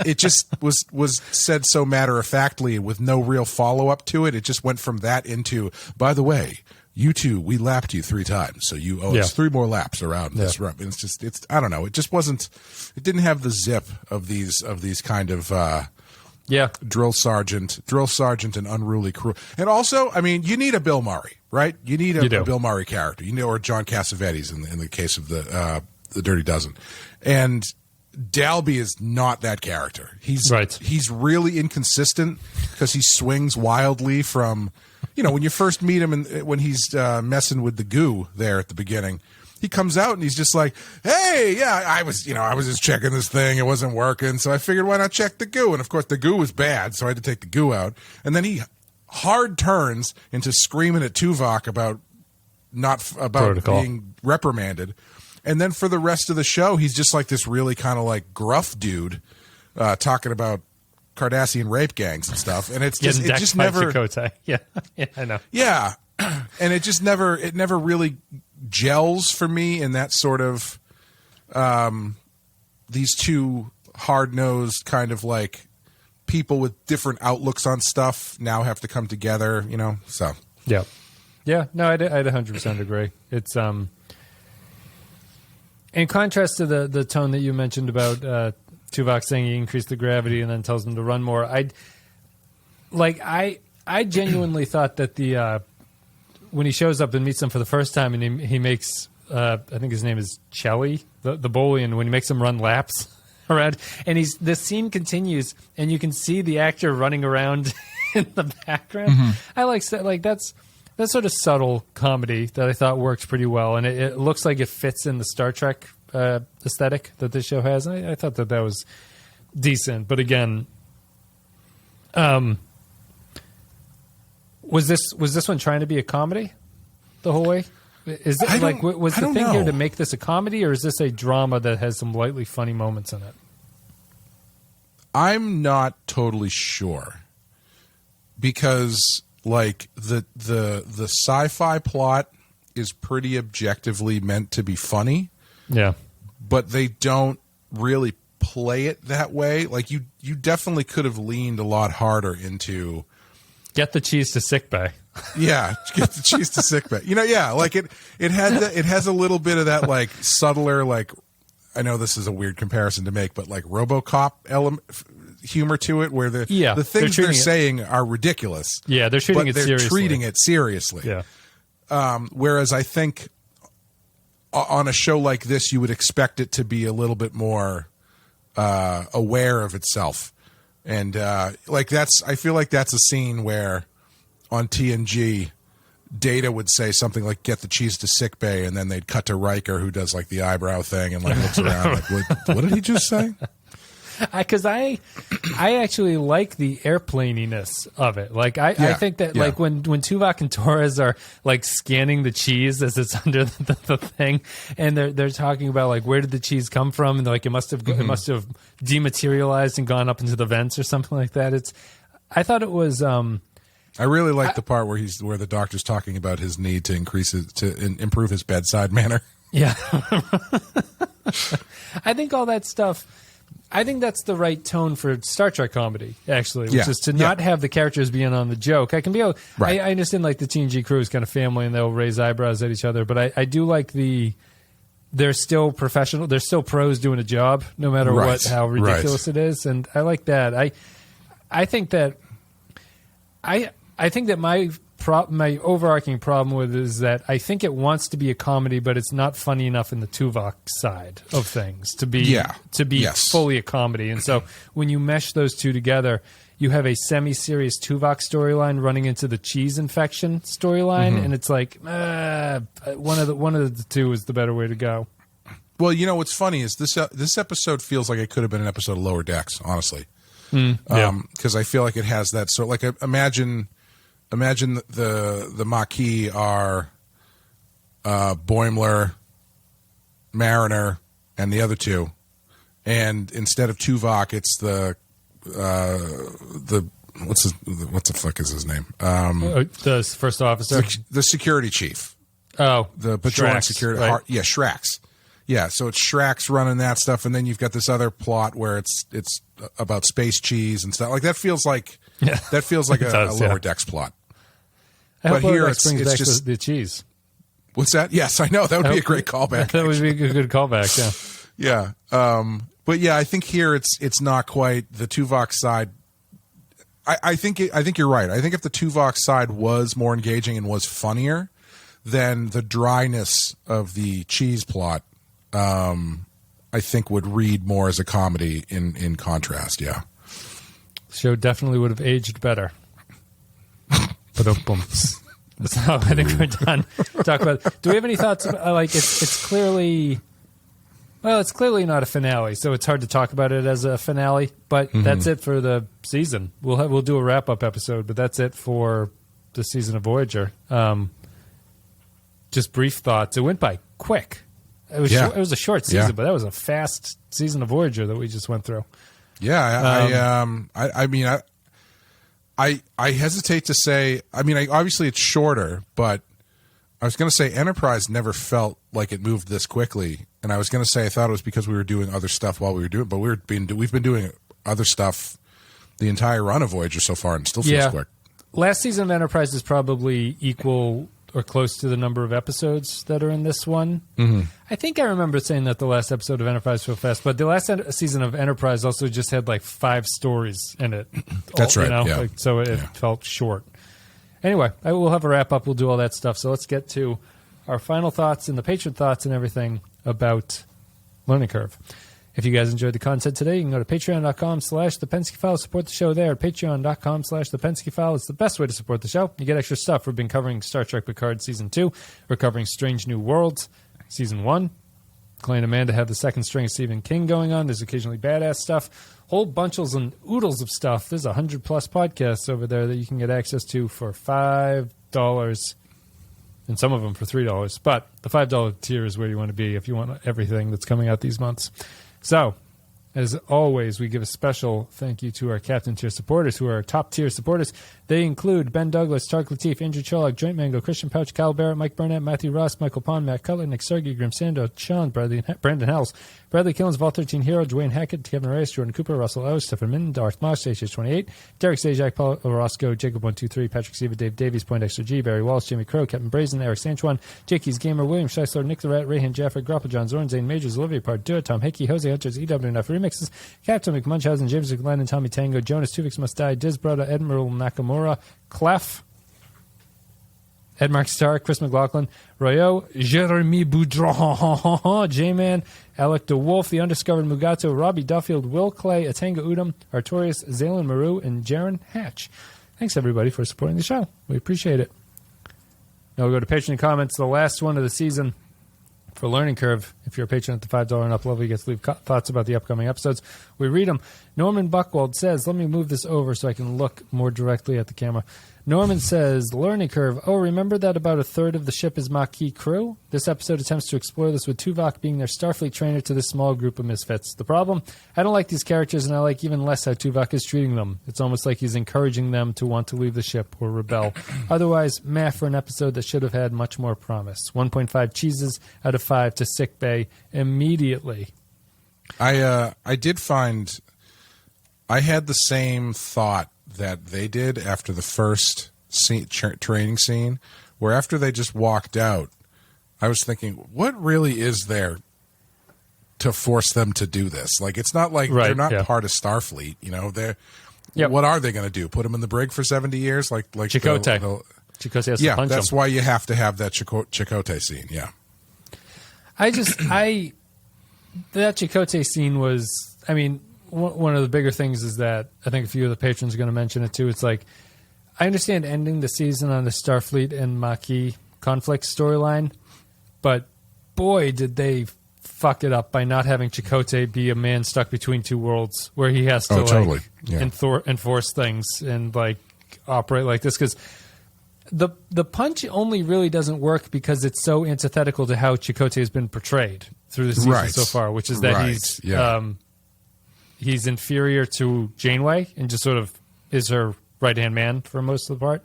It just was said so matter-of-factly with no real follow-up to it. It just went from that into, by the way, you two, we lapped you 3 times, so you owe us 3 more laps around this run. It's I don't know. It just wasn't. It didn't have the zip of these kind of drill sergeant and unruly crew. And also, I mean, you need a Bill Murray, right? You need a Bill Murray character, or John Cassavetes in the case of the Dirty Dozen, and Dalby is not that character. He's really inconsistent because he swings wildly from, when you first meet him and when he's messing with the goo there at the beginning, he comes out and he's just like, hey, yeah, I was just checking this thing. It wasn't working. So I figured, why not check the goo? And of course the goo was bad. So I had to take the goo out. And then he hard turns into screaming at Tuvok about Protocol. Being reprimanded. And then for the rest of the show, he's just like this really kind of like gruff dude talking about Cardassian rape gangs and stuff. And it just never. Yeah, I know. Yeah, and it never really gels for me in that sort of these two hard-nosed kind of like people with different outlooks on stuff now have to come together. So yeah. No, I'd 100% agree. It's in contrast to the tone that you mentioned about Tuvok saying he increased the gravity and then tells them to run more, I genuinely thought that when he shows up and meets them for the first time and he makes I think his name is Chelly, the Bolian, when he makes him run laps around, and the scene continues and you can see the actor running around in the background. Mm-hmm. I like that's sort of subtle comedy that I thought works pretty well, and it looks like it fits in the Star Trek aesthetic that this show has. And I thought that was decent, but again, was this one trying to be a comedy the whole way? Is it was the thing here to make this a comedy, or is this a drama that has some lightly funny moments in it? I'm not totally sure, because like the sci-fi plot is pretty objectively meant to be funny. Yeah. But they don't really play it that way. Like you definitely could have leaned a lot harder into get the cheese to sickbay. Yeah, get the cheese to sickbay. Like it has a little bit of that like subtler, like, I know this is a weird comparison to make, but like RoboCop element humor to it, where the things they're saying are ridiculous. Yeah, they're treating it seriously. Yeah. Whereas I think on a show like this, you would expect it to be a little bit more aware of itself, and I feel like that's a scene where on TNG, Data would say something like "get the cheese to sickbay," and then they'd cut to Riker, who does like the eyebrow thing and like looks around like, what did he just say? Because I actually like the airplaniness of it. Like I think that like when Tuvok and Torres are like scanning the cheese as it's under the thing, and they're talking about like where did the cheese come from, and like it must have dematerialized and gone up into the vents or something like that. I thought it was. I really like the part where the doctor's talking about his need to improve his bedside manner. Yeah, I think all that stuff. I think that's the right tone for Star Trek comedy, actually, which is to not have the characters being on the joke. I can be, I understand like the TNG crew is kind of family and they'll raise eyebrows at each other, but I do like they're still professional, they're still pros doing a job, no matter how ridiculous it is, and I like that. I think that my my overarching problem with it is that I think it wants to be a comedy, but it's not funny enough in the Tuvok side of things to be fully a comedy. And so when you mesh those two together, you have a semi-serious Tuvok storyline running into the cheese infection storyline, and it's like one of the two is the better way to go. Well, you know what's funny is this episode feels like it could have been an episode of Lower Decks, honestly, because I feel like it has that sort. Like imagine the Maquis are Boimler, Mariner, and the other two, and instead of Tuvok, it's the what the fuck is his name? The first officer, the security chief. Oh, the patrolling security. Right? Shrax. Yeah, so it's Shrax running that stuff, and then you've got this other plot where it's about space cheese and stuff. Like that feels like a Lower Decks plot. But here it's just the cheese. What's that? Yes, I know that would be a great callback. That would be a good callback. Yeah. Yeah. But yeah, I think here it's not quite the Tuvok side. I think you're right. I think if the Tuvok side was more engaging and was funnier, then the dryness of the cheese plot, I think, would read more as a comedy in contrast. Yeah, the show definitely would have aged better. So I think we're done. Talk about. Do we have any thoughts? Like it's clearly. Well, it's clearly not a finale, so it's hard to talk about it as a finale. But that's it for the season. We'll do a wrap up episode, but that's it for the season of Voyager. Just brief thoughts. It went by quick. It was a short season, but that was a fast season of Voyager that we just went through. Yeah, I mean, I hesitate to say. I mean, obviously it's shorter, but I was going to say Enterprise never felt like it moved this quickly, and I was going to say I thought it was because we were doing other stuff while we were doing it, but we've been doing other stuff the entire run of Voyager so far, and it still feels quick. Last season of Enterprise is probably equal or close to the number of episodes that are in this one. I think I remember saying that the last episode of Enterprise felt fast, but the last season of Enterprise also just had like 5 stories in it. That's right. So it felt short. Anyway, we'll have a wrap up. We'll do all that stuff. So let's get to our final thoughts and the patron thoughts and everything about Learning Curve. If you guys enjoyed the content today, you can go to patreon.com/The Pensky File. Support the show there at patreon.com/The Pensky File. It's the best way to support the show. You get extra stuff. We've been covering Star Trek Picard Season 2. We're covering Strange New Worlds Season 1. Clay and Amanda have the second string of Stephen King going on. There's occasionally badass stuff. Whole bunches and oodles of stuff. There's 100+ podcasts over there that you can get access to for $5. And some of them for $3. But the $5 tier is where you want to be if you want everything that's coming out these months. So, as always, we give a special thank you to our Captain Tier supporters, who are our top tier supporters. They include Ben Douglas, Tark Latif, Andrew Cholak, Joint Mango, Christian Pouch, Kyle Barrett, Mike Burnett, Matthew Ross, Michael Pond, Matt Cutler, Nick Sergey, Grim Sando, Sean, Brandon Hells, Bradley Killens, Vault 13 Hero, Dwayne Hackett, Kevin Reyes, Jordan Cooper, Russell O, Stephen Min, Darth Mosh, HH28, Derek Sajak, Paul Orozco, Jacob123, Patrick Siva, Dave Davies, Poindexter G, Barry Walsh, Jimmy Crow, Captain Brazen, Eric Sanchuan, Jakey's Gamer, William Scheisler, Nick the Rat, Rayhan Jaffer, Grapple John Zorn, Zane Majors, Olivia Pardua, Tom Hickey, Jose Hunters, EWNF Remixes, Captain McMunchausen, James McLennan, Tommy Tango, Jonas Tuvix Must Die, Diz Brother, Admiral Nakamura, Clef, Ed Mark Starr, Chris McLaughlin, Royo, Jeremy Boudron, J-Man, Alec DeWolf, The Undiscovered Mugato, Robbie Duffield, Will Clay, Atanga Udom, Artorius, Zalen Maru, and Jaron Hatch. Thanks, everybody, for supporting the show. We appreciate it. Now we'll go to Patreon comments, the last one of the season for Learning Curve. If you're a patron at the $5 and up level, you get to leave thoughts about the upcoming episodes. We read them. Norman Buckwald says, let me move this over so I can look more directly at the camera. Norman says, Learning Curve. Oh, remember that about a third of the ship is Maquis crew? This episode attempts to explore this with Tuvok being their Starfleet trainer to this small group of misfits. The problem? I don't like these characters, and I like even less how Tuvok is treating them. It's almost like he's encouraging them to want to leave the ship or rebel. Otherwise, meh for an episode that should have had much more promise. 1.5 cheeses out of 5 to sickbay immediately. I did find I had the same thought that they did after the first training scene, where after they just walked out, I was thinking, what really is there to force them to do this? Like, it's not like they're not part of Starfleet, you know. They're what are they going to do? Put them in the brig for 70 years, like Chakotay? Chakotay has to punch him. That's why you have to have that Chakotay scene. Yeah. That Chakotay scene was, I mean, one of the bigger things is that I think a few of the patrons are going to mention it too. It's like, I understand ending the season on the Starfleet and Maquis conflict storyline, but boy, did they fuck it up by not having Chakotay be a man stuck between two worlds where he has to enforce things and like operate like this. Because the punch only really doesn't work because it's so antithetical to how Chakotay has been portrayed through the season so far, which is that he's inferior to Janeway and just sort of is her right-hand man for most of the part.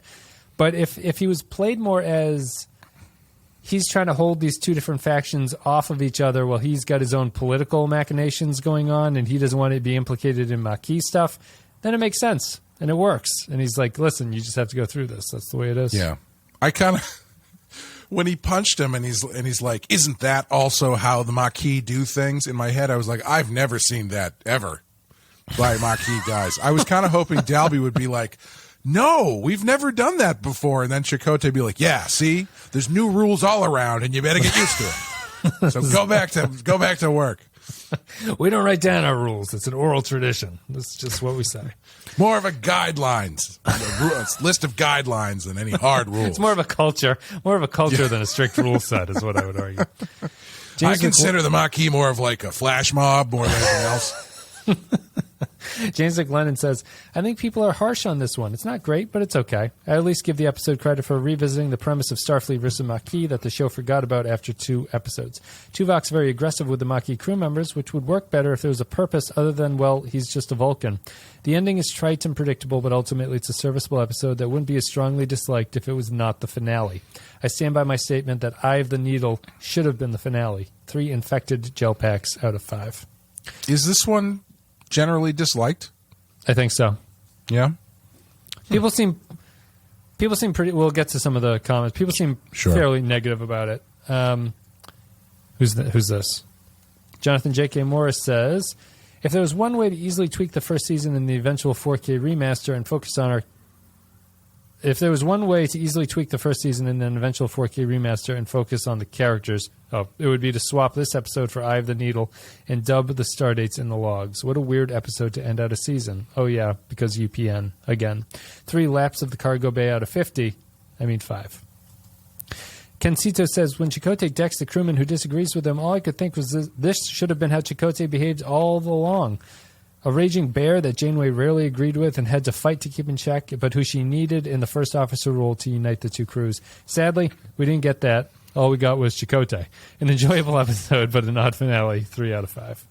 But if he was played more as he's trying to hold these two different factions off of each other while he's got his own political machinations going on and he doesn't want to be implicated in Maquis stuff, then it makes sense and it works. And he's like, listen, you just have to go through this. That's the way it is. Yeah. I kind of, when he punched him and he's like, isn't that also how the Maquis do things? In my head, I was like, I've never seen that ever by Maquis guys. I was kind of hoping Dalby would be like, no, we've never done that before. And then Chakotay would be like, yeah, see, there's new rules all around and you better get used to it. So go back to work. We don't write down our rules. It's an oral tradition. That's just what we say. More of a guidelines, a list of guidelines than any hard rules. It's more of a culture than a strict rule set is what I would argue. I consider the Maquis more of like a flash mob more than anything else. James McLennan says, I think people are harsh on this one. It's not great, but it's okay. I at least give the episode credit for revisiting the premise of Starfleet versus Maquis that the show forgot about after 2 episodes. Tuvok's very aggressive with the Maquis crew members, which would work better if there was a purpose other than, well, he's just a Vulcan. The ending is trite and predictable, but ultimately it's a serviceable episode that wouldn't be as strongly disliked if it was not the finale. I stand by my statement that Eye of the Needle should have been the finale. 3 infected gel packs out of 5. Is this one generally disliked? I think so. Yeah. People seem pretty. We'll get to some of the comments. People seem fairly negative about it. Who's this? Jonathan J.K. Morris says, if there was one way to easily tweak the first season in the eventual 4K remaster and focus on our If there was one way to easily tweak the first season in an eventual 4K remaster and focus on the characters, it would be to swap this episode for Eye of the Needle and dub the stardates in the logs. What a weird episode to end out a season. Oh, yeah, because UPN. Again. 3 laps of the cargo bay out of 50. I mean 5. Kensito says, when Chakotay decks the crewman who disagrees with him, all I could think was this should have been how Chakotay behaved all along. A raging bear that Janeway rarely agreed with and had to fight to keep in check, but who she needed in the first officer role to unite the two crews. Sadly, we didn't get that. All we got was Chakotay. An enjoyable episode, but an odd finale. 3 out of 5.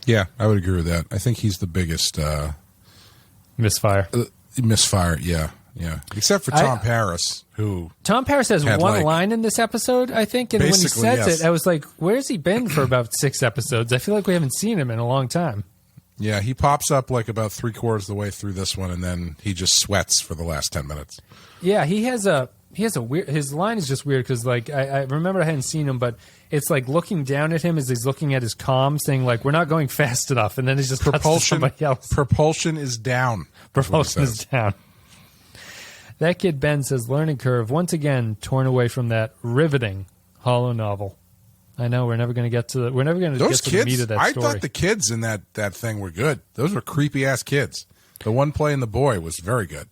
Yeah, I would agree with that. I think he's the biggest... misfire. Misfire, yeah. Except for Tom Paris, who... Tom Paris has one line in this episode, I think, and when he says it, I was like, where's he been for about 6 episodes? I feel like we haven't seen him in a long time. Yeah, he pops up like about 3/4 of the way through this one, and then he just sweats for the last 10 minutes. Yeah, he has a weird. His line is just weird because like I remember I hadn't seen him, but it's like looking down at him as he's looking at his comm, saying like we're not going fast enough, and then he's just somebody else. Propulsion is down. Propulsion is down. That kid Ben says learning curve once again torn away from that riveting holo novel. I know we're never going to get to the meat of that story. I thought the kids in that thing were good. Those were creepy ass kids. The one playing the boy was very good.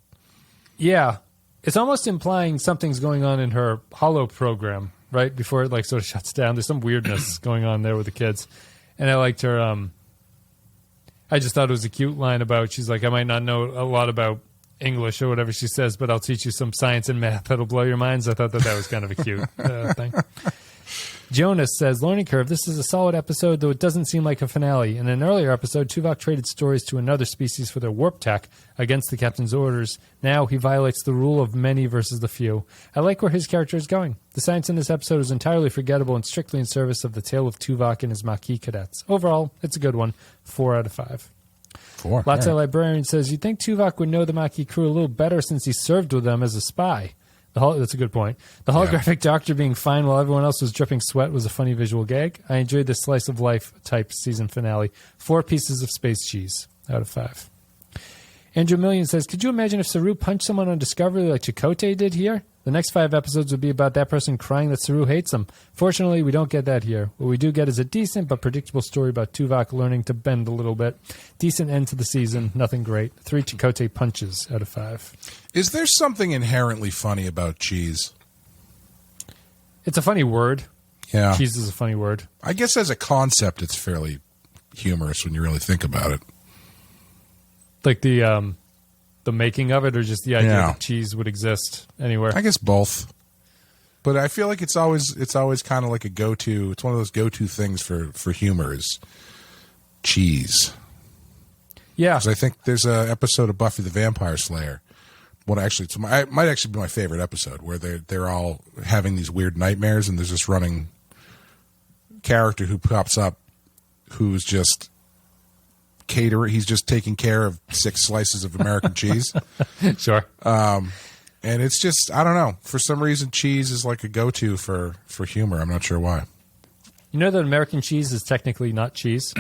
Yeah, it's almost implying something's going on in her holo program right before it like sort of shuts down. There's some weirdness going on there with the kids, and I liked her. I just thought it was a cute line about she's like I might not know a lot about English or whatever she says, but I'll teach you some science and math that'll blow your minds. I thought that was kind of a cute thing. Jonas says, learning curve, this is a solid episode, though it doesn't seem like a finale. In an earlier episode, Tuvok traded stories to another species for their warp tech against the captain's orders. Now he violates the rule of many versus the few. I like where his character is going. The science in this episode is entirely forgettable and strictly in service of the tale of Tuvok and his Maquis cadets. Overall, it's a good one. 4 out of 5. 4. Latte Librarian says, you'd think Tuvok would know the Maquis crew a little better since he served with them as a spy. That's a good point. The holographic doctor being fine while everyone else was dripping sweat was a funny visual gag. I enjoyed the slice of life type season finale. 4 pieces of space cheese out of 5. Andrew Million says, could you imagine if Saru punched someone on Discovery like Chakotay did here? The next 5 episodes would be about that person crying that Saru hates him. Fortunately, we don't get that here. What we do get is a decent but predictable story about Tuvok learning to bend a little bit. Decent end to the season. Nothing great. 3 Chakotay punches out of 5. Is there something inherently funny about cheese? It's a funny word. Yeah. Cheese is a funny word. I guess as a concept, it's fairly humorous when you really think about it. Like the making of it, or just the idea that cheese would exist anywhere? I guess both. But I feel like it's always kind of like a go-to. It's one of those go-to things for humor is cheese. Yeah. Because I think there's an episode of Buffy the Vampire Slayer. Well, actually, it might actually be my favorite episode, where they're all having these weird nightmares, and there's this running character who pops up who's just caterer. He's just taking care of 6 slices of American cheese. Sure. And it's just, I don't know. For some reason, cheese is like a go-to for humor. I'm not sure why. You know that American cheese is technically not cheese?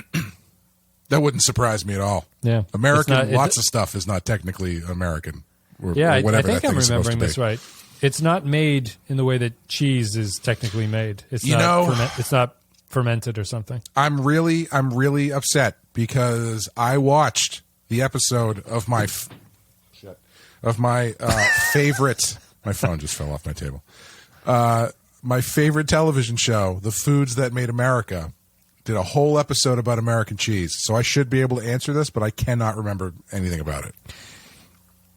That wouldn't surprise me at all. Yeah. Lots of stuff is not technically American. Or whatever I think that I'm remembering this right. It's not made in the way that cheese is technically made. It's not fermented or something. I'm really upset because I watched the episode of my favorite. My phone just fell off my table. My favorite television show, The Foods That Made America, did a whole episode about American cheese. So I should be able to answer this, but I cannot remember anything about it.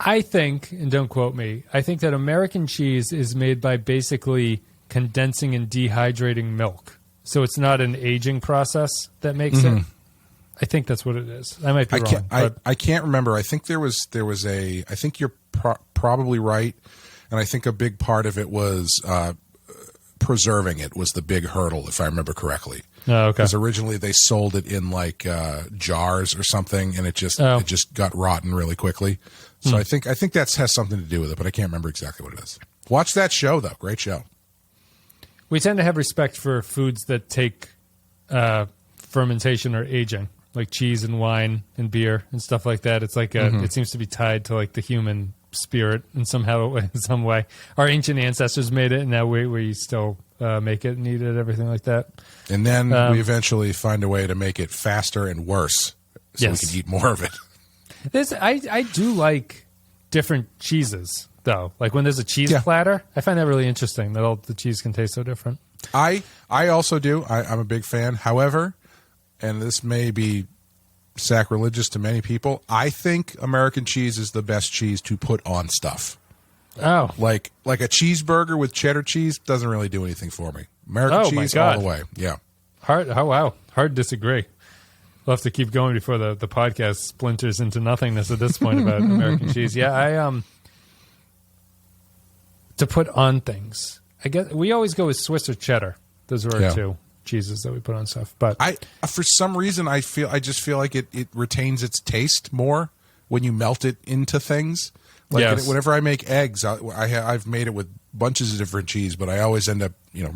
I think, and don't quote me, I think that American cheese is made by basically condensing and dehydrating milk. So it's not an aging process that makes it. I think that's what it is. I might be wrong. I can't remember. I think there was a. I think you're probably right, and I think a big part of it was preserving it was the big hurdle, if I remember correctly. Oh, okay. Because originally they sold it in like jars or something, and it just got rotten really quickly. So I think that has something to do with it, but I can't remember exactly what it is. Watch that show though. Great show. We tend to have respect for foods that take fermentation or aging, like cheese and wine and beer and stuff like that. It's like it seems to be tied to like the human spirit in some way. Our ancient ancestors made it, and now we still make it and eat it, everything like that. And then we eventually find a way to make it faster and worse, so we can eat more of it. I do like different cheeses, though. Like when there's a cheese platter, I find that really interesting that all the cheese can taste so different. I also do. I'm a big fan. However, and this may be sacrilegious to many people, I think American cheese is the best cheese to put on stuff. Oh. Like a cheeseburger with cheddar cheese doesn't really do anything for me. American cheese all the way. Yeah. Hard to disagree. We'll have to keep going before the podcast splinters into nothingness at this point about American cheese. Yeah, to put on things. I guess we always go with Swiss or cheddar. Those are our 2 cheeses that we put on stuff. But for some reason, I just feel like it retains its taste more when you melt it into things. Like whenever I make eggs, I've made it with bunches of different cheese, but I always end up,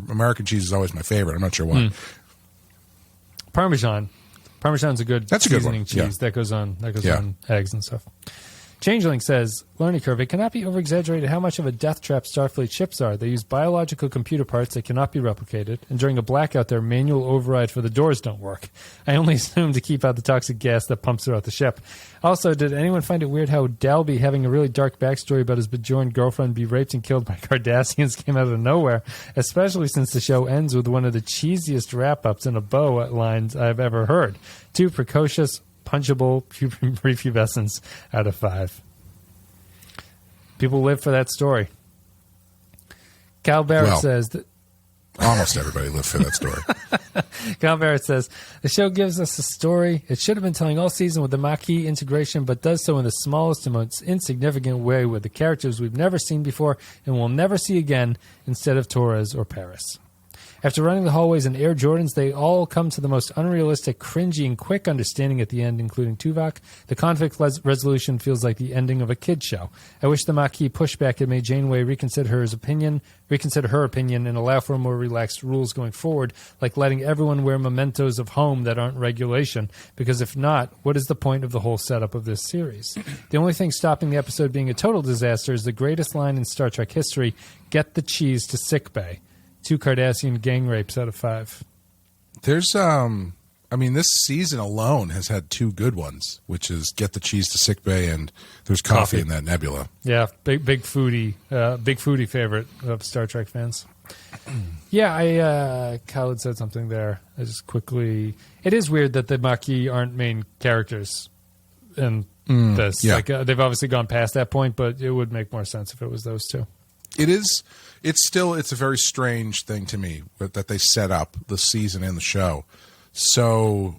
American cheese is always my favorite. I'm not sure why. Parmesan's a good seasoning cheese that goes on eggs and stuff. Changeling says, learning curve, it cannot be over-exaggerated how much of a death trap Starfleet ships are. They use biological computer parts that cannot be replicated, and during a blackout, their manual override for the doors don't work. I only assume to keep out the toxic gas that pumps throughout the ship. Also, did anyone find it weird how Dalby, having a really dark backstory about his Bajoran girlfriend be raped and killed by Cardassians, came out of nowhere, especially since the show ends with one of the cheesiest wrap-ups in a bow lines I've ever heard. 2 precocious, punchable prepubescents out of 5. People live for that story. Cal Barrett says that almost everybody lived for that story. Cal Barrett says the show gives us a story it should have been telling all season with the Maquis integration, but does so in the smallest and most insignificant way with the characters we've never seen before and will never see again instead of Torres or Paris. After running the hallways in Air Jordans, they all come to the most unrealistic, cringy, and quick understanding at the end, including Tuvok. The conflict resolution feels like the ending of a kid's show. I wish the Maquis pushback had made Janeway reconsider her opinion, and allow for more relaxed rules going forward, like letting everyone wear mementos of home that aren't regulation, because if not, what is the point of the whole setup of this series? The only thing stopping the episode being a total disaster is the greatest line in Star Trek history, "Get the cheese to sickbay." 2 Cardassian gang rapes out of 5. There's, this season alone has had 2 good ones, which is "Get the cheese to sickbay" and "There's coffee in that nebula." Yeah, big foodie favorite of Star Trek fans. Yeah, Khaled said something there. I just quickly, it is weird that the Maquis aren't main characters in this. Yeah. They've obviously gone past that point, but it would make more sense if it was those 2. It is. It's a very strange thing to me that they set up the season and the show so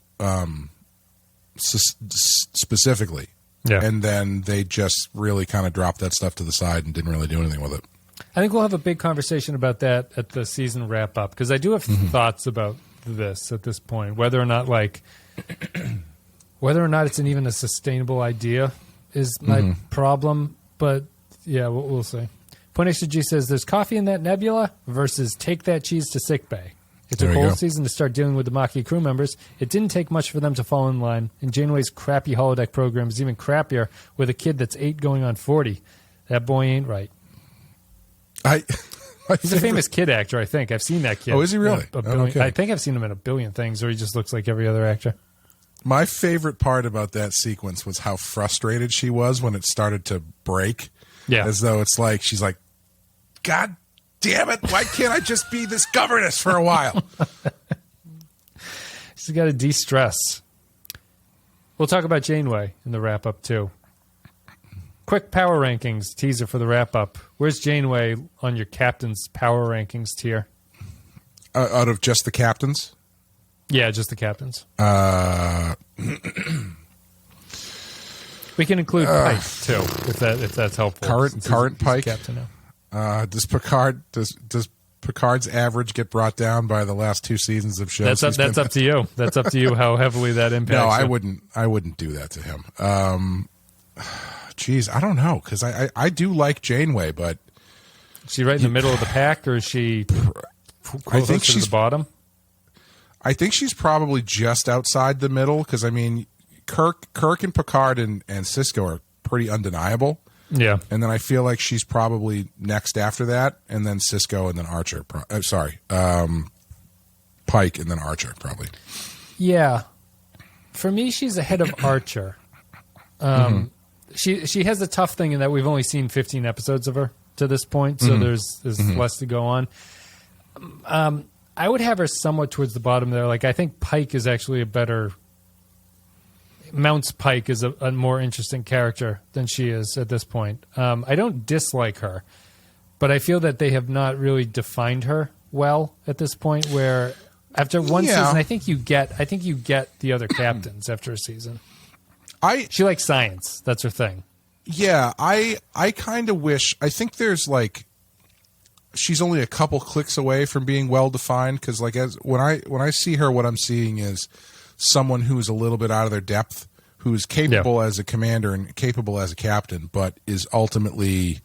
specifically, and then they just really kind of dropped that stuff to the side and didn't really do anything with it. I think we'll have a big conversation about that at the season wrap up, because I do have thoughts about this at this point, whether or not it's even a sustainable idea is my problem. But yeah, we'll see. Point XG says there's coffee in that nebula versus take that cheese to sickbay. It took a whole season to start dealing with the Maquis crew members. It didn't take much for them to fall in line, and Janeway's crappy holodeck program is even crappier with a kid that's 8 going on 40. That boy ain't right. He's a famous kid actor, I think. I've seen that kid. Oh, is he really? Okay. I think I've seen him in a billion things, or he just looks like every other actor. My favorite part about that sequence was how frustrated she was when it started to break. Yeah. As though it's like, she's like, God damn it, why can't I just be this governess for a while? She's got to de-stress. We'll talk about Janeway in the wrap-up, too. Quick power rankings teaser for the wrap-up. Where's Janeway on your captain's power rankings tier? Out of just the captains? Yeah, just the captains. We can include Pike, too, if that's helpful. Current Pike? Captain now. Does Picard's average get brought down by the last 2 seasons of shows? That's up to you. That's up to you how heavily that impacts. No, I wouldn't do that to him. Geez, I don't know, because I do like Janeway, but is she right in the middle of the pack, or is she closer to the bottom? I think she's probably just outside the middle, because Kirk and Picard and Sisko are pretty undeniable. Yeah. And then I feel like she's probably next after that, and then Sisko, and then Archer. Pike, and then Archer, probably. Yeah. For me, she's ahead of Archer. She has a tough thing in that we've only seen 15 episodes of her to this point, so there's less to go on. I would have her somewhat towards the bottom there. Like, I think Pike is actually a better... Mounts Pike is a more interesting character than she is at this point. I don't dislike her, but I feel that they have not really defined her well at this point, where after one season, I think you get the other captains after a season. She likes science. That's her thing. Yeah, I kind of wish... I think there's she's only a couple clicks away from being well defined, because when I see her, what I'm seeing is someone who's a little bit out of their depth, who is capable as a commander and capable as a captain, but is ultimately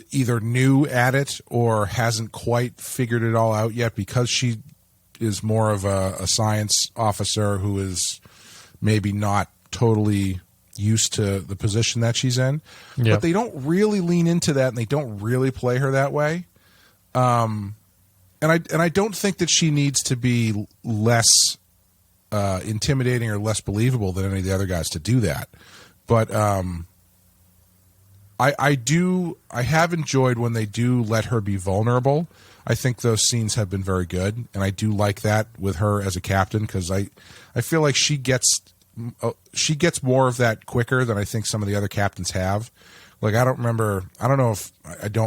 either new at it or hasn't quite figured it all out yet, because she is more of a science officer who is maybe not totally used to the position that she's in. But they don't really lean into that, and they don't really play her that way. And I don't think that she needs to be less intimidating or less believable than any of the other guys to do that. But I have enjoyed when they do let her be vulnerable. I think those scenes have been very good, and I do like that with her as a captain, because I feel like she gets more of that quicker than I think some of the other captains have. Like, I don't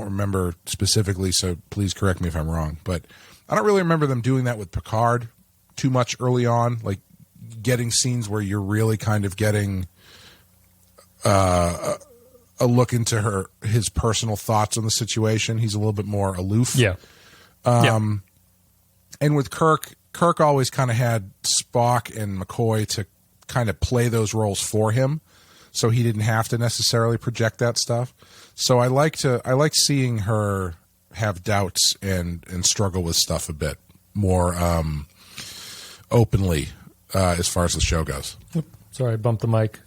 remember specifically, so please correct me if I'm wrong, but I don't really remember them doing that with Picard too much early on, like getting scenes where you're really kind of getting a look into his personal thoughts on the situation. He's a little bit more aloof. And with Kirk always kind of had Spock and McCoy to kind of play those roles for him, so he didn't have to necessarily project that stuff. So I like seeing her have doubts and struggle with stuff a bit more openly as far as the show goes. Oops, sorry, I bumped the mic.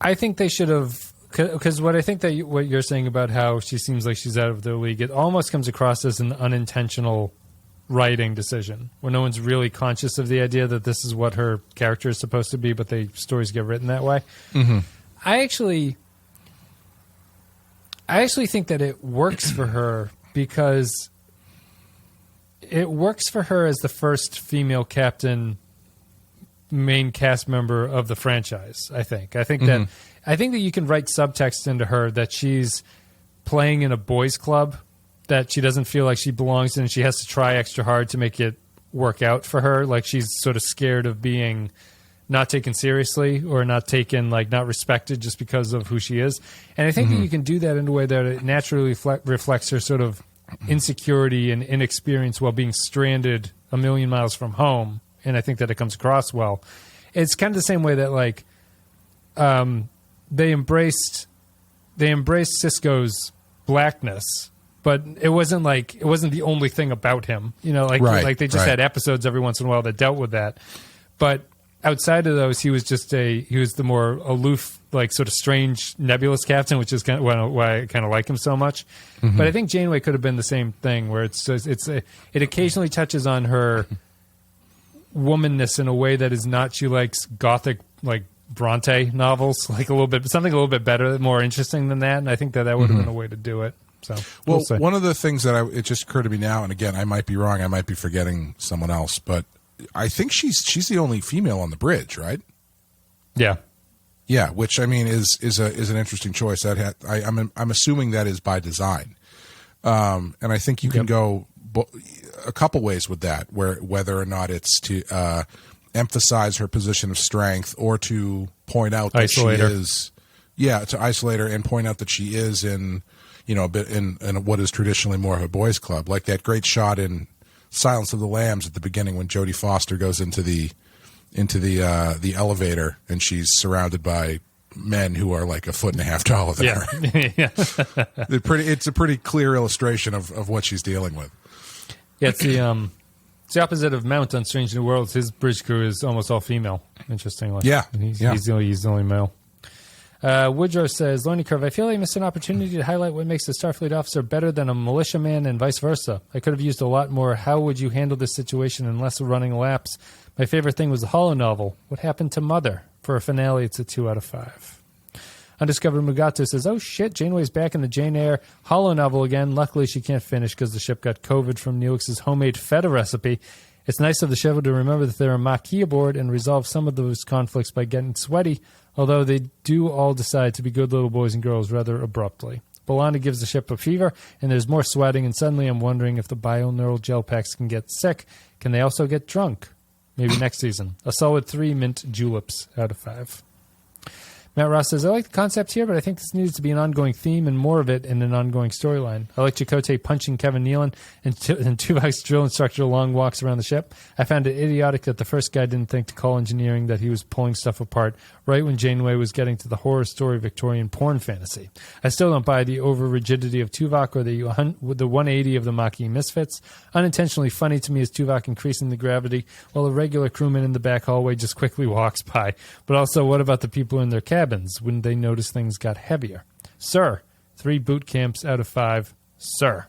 I think they should have, because what you're saying about how she seems like she's out of their league, it almost comes across as an unintentional writing decision where no one's really conscious of the idea that this is what her character is supposed to be, but stories get written that way. Mm-hmm. I actually think that it works for her because it works for her as the first female captain, main cast member of the franchise. I think that you can write subtext into her that she's playing in a boys' club that she doesn't feel like she belongs in, and she has to try extra hard to make it work out for her. Like she's sort of scared of being not taken seriously or not taken, like not respected just because of who she is. And I think that you can do that in a way that it naturally reflects her sort of insecurity and inexperience while being stranded a million miles from home. And I think that it comes across well. It's kind of the same way that like they embraced Sisko's blackness, but it wasn't the only thing about him. You know, like they just had episodes every once in a while that dealt with that. But outside of those, he was the more aloof, like sort of strange, nebulous captain, which is kind of why I kind of like him so much. Mm-hmm. But I think Janeway could have been the same thing, where it occasionally touches on her womanness in a way that is not. She likes gothic, like Bronte novels, like something a little bit better, more interesting than that. And I think that would have been a way to do it. So well, one of the things that it just occurred to me now, and again, I might be wrong, I might be forgetting someone else, but I think she's the only female on the bridge, right? Yeah, yeah. Which I mean is an interesting choice. I'm assuming that is by design, and I think you can go a couple ways with that, whether or not it's to emphasize her position of strength or to point out that she is, to isolate her and point out that she is in, a bit in what is traditionally more of a boys' club, like that great shot in Silence of the Lambs at the beginning when Jodie Foster goes into the elevator and she's surrounded by men who are like a foot and a half taller than her. Yeah. It's a pretty clear illustration of what she's dealing with. Yeah, it's the opposite of Mount on Strange New Worlds. His bridge crew is almost all female, interestingly. Yeah. And he's the only male. Woodrow says, Learning Curve, I feel like I missed an opportunity to highlight what makes a Starfleet officer better than a militiaman and vice versa. I could have used a lot more. How would you handle this situation in less running laps? My favorite thing was the holo novel. What happened to Mother? For a finale, it's a 2 out of 5. Undiscovered Mugato says, oh shit, Janeway's back in the Jane Eyre holo novel again. Luckily, she can't finish because the ship got COVID from Neelix's homemade feta recipe. It's nice of the show to remember that there are Maquis aboard and resolve some of those conflicts by getting sweaty, although they do all decide to be good little boys and girls rather abruptly. B'Elanna gives the ship a fever, and there's more sweating, and suddenly I'm wondering if the bioneural gel packs can get sick. Can they also get drunk? Maybe next season. A solid 3 mint juleps out of 5. Matt Ross says, I like the concept here, but I think this needs to be an ongoing theme and more of it in an ongoing storyline. I like Chakotay punching Kevin Nealon and Tuvok's drill instructor long walks around the ship. I found it idiotic that the first guy didn't think to call engineering that he was pulling stuff apart right when Janeway was getting to the horror story Victorian porn fantasy. I still don't buy the over-rigidity of Tuvok or the 180 of the Maquis misfits. Unintentionally funny to me is Tuvok increasing the gravity while a regular crewman in the back hallway just quickly walks by. But also, what about the people in their cabins? Wouldn't they notice things got heavier? Sir, 3 boot camps out of 5. Sir.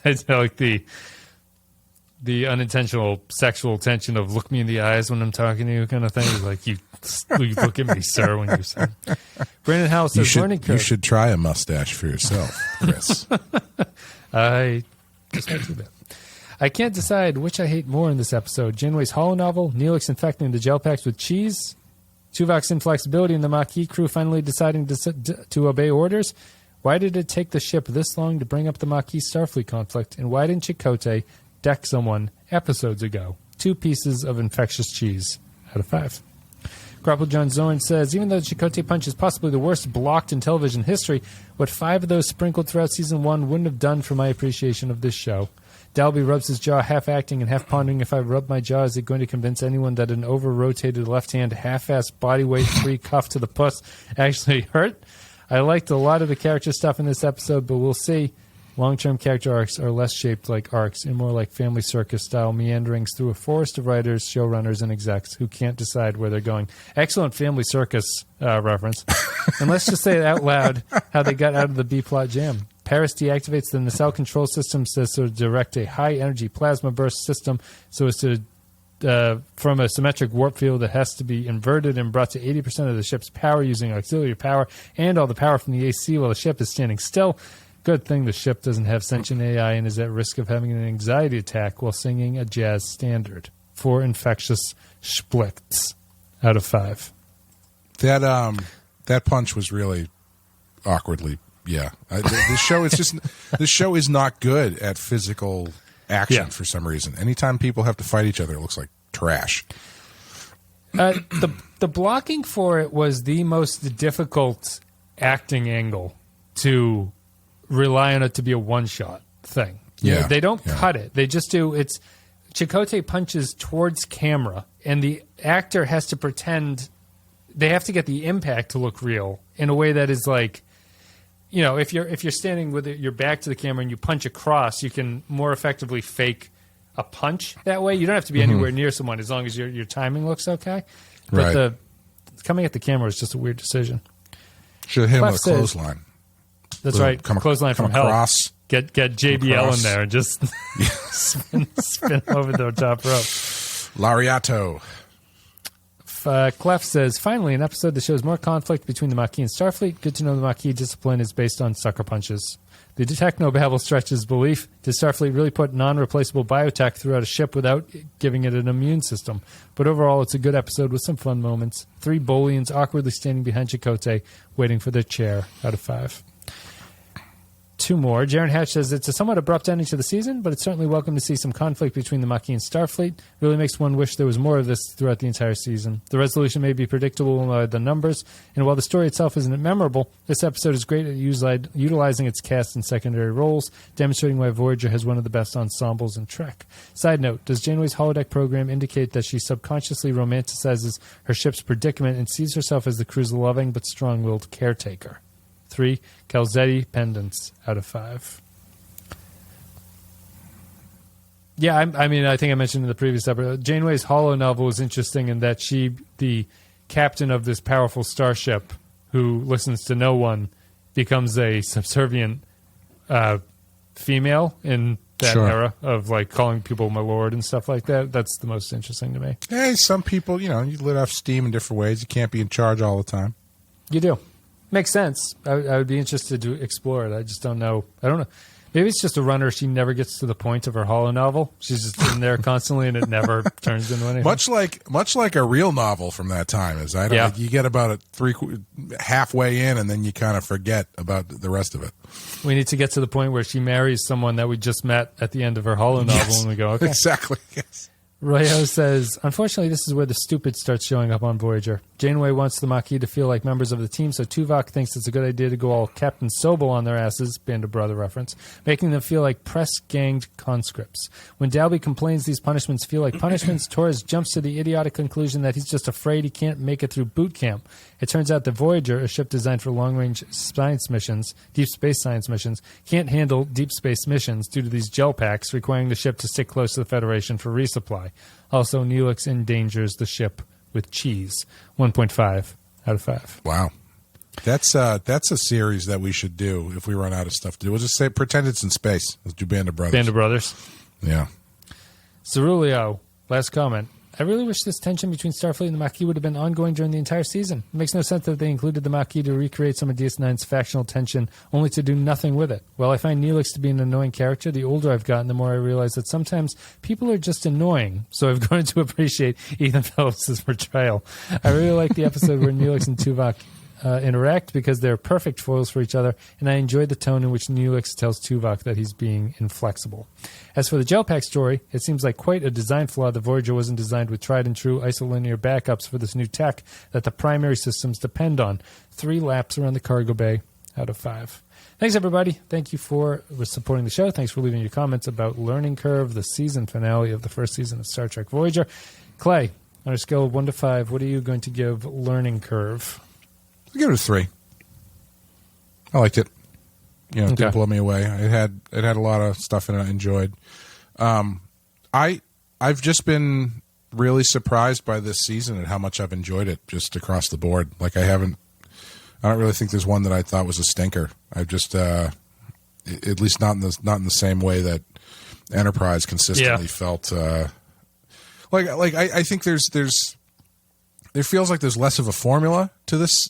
I like the unintentional sexual tension of look me in the eyes when I'm talking to you kind of thing. It's like, you look at me, sir, when you say. Brandon Howell says, Learning Curve. You should try a mustache for yourself, Chris. I just might do that. I can't decide which I hate more in this episode. Janeway's holo novel, Neelix infecting the gel packs with cheese, Tuvok's inflexibility and the Maquis crew finally deciding to obey orders. Why did it take the ship this long to bring up the Maquis Starfleet conflict? And why didn't Chakotay deck someone episodes ago? 2 pieces of infectious cheese out of 5. Grapple John Zorn says, even though the Chakotay punch is possibly the worst blocked in television history, what 5 of those sprinkled throughout season 1 wouldn't have done for my appreciation of this show. Dalby rubs his jaw, half acting and half pondering, if I rub my jaw, is it going to convince anyone that an over-rotated left-hand, half-assed bodyweight free cuff to the puss actually hurt? I liked a lot of the character stuff in this episode, but we'll see. Long-term character arcs are less shaped like arcs and more like Family Circus-style meanderings through a forest of writers, showrunners, and execs who can't decide where they're going. Excellent Family Circus reference. And let's just say it out loud how they got out of the B-plot jam. Paris deactivates the nacelle control system to direct a high-energy plasma burst system so as to from a symmetric warp field that has to be inverted and brought to 80% of the ship's power using auxiliary power and all the power from the AC while the ship is standing still. Good thing the ship doesn't have sentient AI and is at risk of having an anxiety attack while singing a jazz standard. 4 infectious splits out of 5. That punch was really awkwardly, yeah. This show is not good at physical action for some reason. Anytime people have to fight each other, it looks like trash. The blocking for it was the most difficult acting angle to rely on it to be a one-shot thing. Yeah. They don't cut it. They just do, it's Chakotay punches towards camera, and the actor has to pretend, they have to get the impact to look real in a way that is like, you know, if you're standing with your back to the camera and you punch across, you can more effectively fake a punch that way. You don't have to be anywhere near someone as long as your timing looks okay. But Right. coming at the camera is just a weird decision. Should have hit him Clef with a says- clothesline. That's right. Clothesline from hell. Across. Get JBL in there and just spin over the top rope. Lariato. Clef says, finally, an episode that shows more conflict between the Maquis and Starfleet. Good to know the Maquis discipline is based on sucker punches. The technobabble stretches belief. Did Starfleet really put non-replaceable biotech throughout a ship without giving it an immune system? But overall, it's a good episode with some fun moments. 3 Bolians awkwardly standing behind Chakotay, waiting for their chair out of 5. 2 more. Jaron Hatch says, it's a somewhat abrupt ending to the season, but it's certainly welcome to see some conflict between the Maquis and Starfleet. Really makes one wish there was more of this throughout the entire season. The resolution may be predictable by the numbers, and while the story itself isn't memorable, this episode is great at utilizing its cast and secondary roles, demonstrating why Voyager has one of the best ensembles in Trek. Side note, does Janeway's holodeck program indicate that she subconsciously romanticizes her ship's predicament and sees herself as the crew's loving but strong-willed caretaker? 3 Calzetti pendants out of 5. Yeah, I mean, I think I mentioned in the previous episode, Janeway's holo novel was interesting in that she, the captain of this powerful starship who listens to no one, becomes a subservient female in that era of like calling people my lord and stuff like that. That's the most interesting to me. Hey, some people, you let off steam in different ways. You can't be in charge all the time. You do. Makes sense. I would be interested to explore it. I just don't know. I don't know. Maybe it's just a runner. She never gets to the point of her holo novel. She's just in there constantly, and it never turns into anything. Much like a real novel from that time. Is you get about halfway in, and then you kind of forget about the rest of it. We need to get to the point where she marries someone that we just met at the end of her holo novel, and we go, okay, exactly. Yes. Royo says, unfortunately, this is where the stupid starts showing up on Voyager. Janeway wants the Maquis to feel like members of the team, so Tuvok thinks it's a good idea to go all Captain Sobel on their asses, Band of Brother reference, making them feel like press-ganged conscripts. When Dalby complains these punishments feel like punishments, Torres jumps to the idiotic conclusion that he's just afraid he can't make it through boot camp. It turns out that Voyager, a ship designed for long-range science missions, deep space science missions, can't handle deep space missions due to these gel packs requiring the ship to stick close to the Federation for resupply. Also, Neelix endangers the ship with cheese. 1.5 out of 5. Wow. That's a series that we should do if we run out of stuff to do. We'll just say pretend it's in space. Let's do Band of Brothers. Band of Brothers. Yeah. Cerulio, last comment. I really wish this tension between Starfleet and the Maquis would have been ongoing during the entire season. It makes no sense that they included the Maquis to recreate some of DS9's factional tension, only to do nothing with it. While I find Neelix to be an annoying character, the older I've gotten, the more I realize that sometimes people are just annoying, so I've grown to appreciate Ethan Phillips' portrayal. I really like the episode where Neelix and Tuvok interact because they're perfect foils for each other, and I enjoyed the tone in which Neelix tells Tuvok that he's being inflexible. As for the gel pack story, it seems like quite a design flaw. The Voyager wasn't designed with tried-and-true isolinear backups for this new tech that the primary systems depend on. 3 laps around the cargo bay out of 5. Thanks, everybody. Thank you for supporting the show. Thanks for leaving your comments about Learning Curve, the season finale of the first season of Star Trek Voyager. Clay, on a scale of 1 to 5, what are you going to give Learning Curve? I'll give it a 3. I liked it. You know, it didn't blow me away. It had a lot of stuff in it I enjoyed. I've just been really surprised by this season and how much I've enjoyed it just across the board. Like I don't really think there's one that I thought was a stinker. I've just at least not in the same way that Enterprise consistently felt. I think there feels like there's less of a formula to this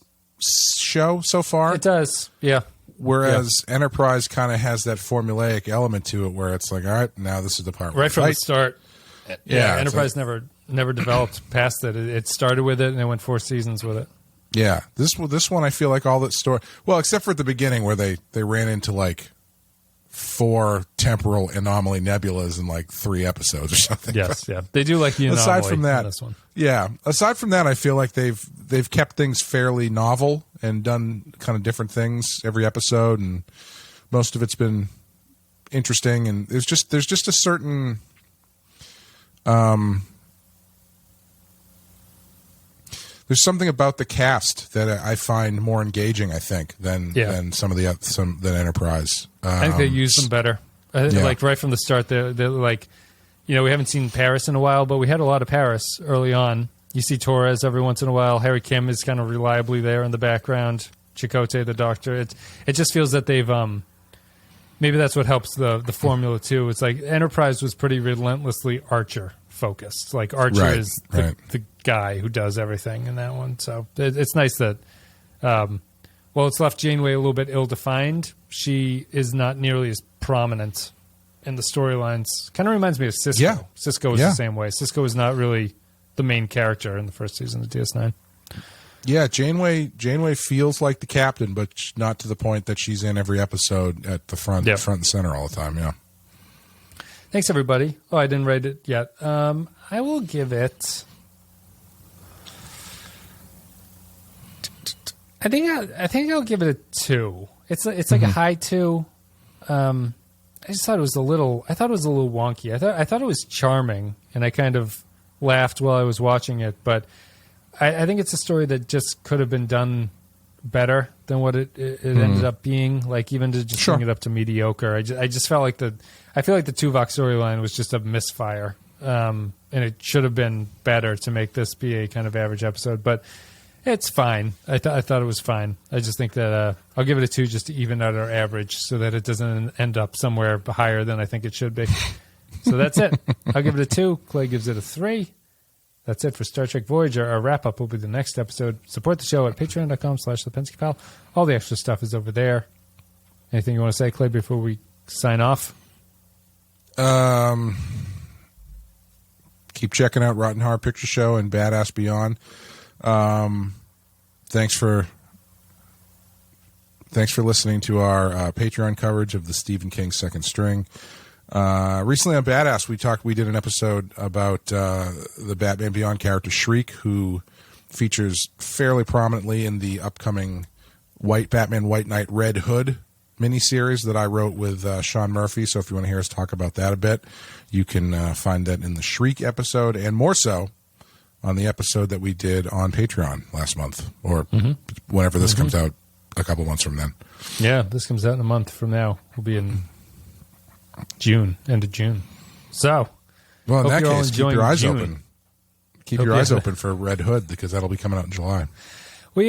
show so far. It does, yeah. Whereas Enterprise kind of has that formulaic element to it, where it's like, all right, now this is the part right from the start. Yeah, Enterprise never developed past it. It started with it, and it went 4 seasons with it. Yeah, this one I feel like all that story. Well, except for at the beginning where they ran into like 4 temporal anomaly nebulas in like 3 episodes or something. Yes, yeah, they do like the anomaly. Aside from that, in this one. Yeah. Aside from that, I feel like they've kept things fairly novel and done kind of different things every episode, and most of it's been interesting. And there's just a certain there's something about the cast that I find more engaging, I think, than some than Enterprise. I think they use them better. Like right from the start, they're like, you know, we haven't seen Paris in a while, but we had a lot of Paris early on. You see Torres every once in a while. Harry Kim is kind of reliably there in the background. Chakotay, the Doctor. It just feels that they've maybe that's what helps the formula too. It's like Enterprise was pretty relentlessly Archer focused. Like Archer is the guy who does everything in that one. So it's nice that while it's left Janeway a little bit ill-defined, she is not nearly as prominent in the storylines. Kind of reminds me of Sisko. Yeah. Sisko is the same way. Sisko is not really the main character in the first season of DS9. Yeah, Janeway feels like the captain, but not to the point that she's in every episode at the front and center all the time. Yeah. Thanks, everybody. Oh, I didn't rate it yet. I will give it. I think I'll give it a 2. It's like a high 2. I just thought it was a little. I thought it was a little wonky. I thought it was charming, and I kind of laughed while I was watching it. But I think it's a story that just could have been done better than what it ended up being. Like even to just bring it up to mediocre. I just felt like I feel like the Tuvok storyline was just a misfire, and it should have been better to make this be a kind of average episode. But it's fine. I thought it was fine. I just think that I'll give it a 2 just to even out our average so that it doesn't end up somewhere higher than I think it should be. So that's it. I'll give it a 2. Clay gives it a 3. That's it for Star Trek Voyager. Our wrap-up will be the next episode. Support the show at patreon.com/ThePenskyPal. All the extra stuff is over there. Anything you want to say, Clay, before we sign off? Keep checking out Rotten Horror Picture Show and Badass Beyond. Thanks for listening to our Patreon coverage of the Stephen King Second String. Recently on Badass, we did an episode about the Batman Beyond character Shriek, who features fairly prominently in the upcoming Batman White Knight Red Hood miniseries that I wrote with Sean Murphy. So if you want to hear us talk about that a bit, you can find that in the Shriek episode, and more so on the episode that we did on Patreon last month, or whenever this comes out a couple months from then. Yeah, this comes out in a month from now. We'll be in June, end of June. So, well, in that case, keep your eyes open. Keep your eyes open for Red Hood, because that'll be coming out in July. We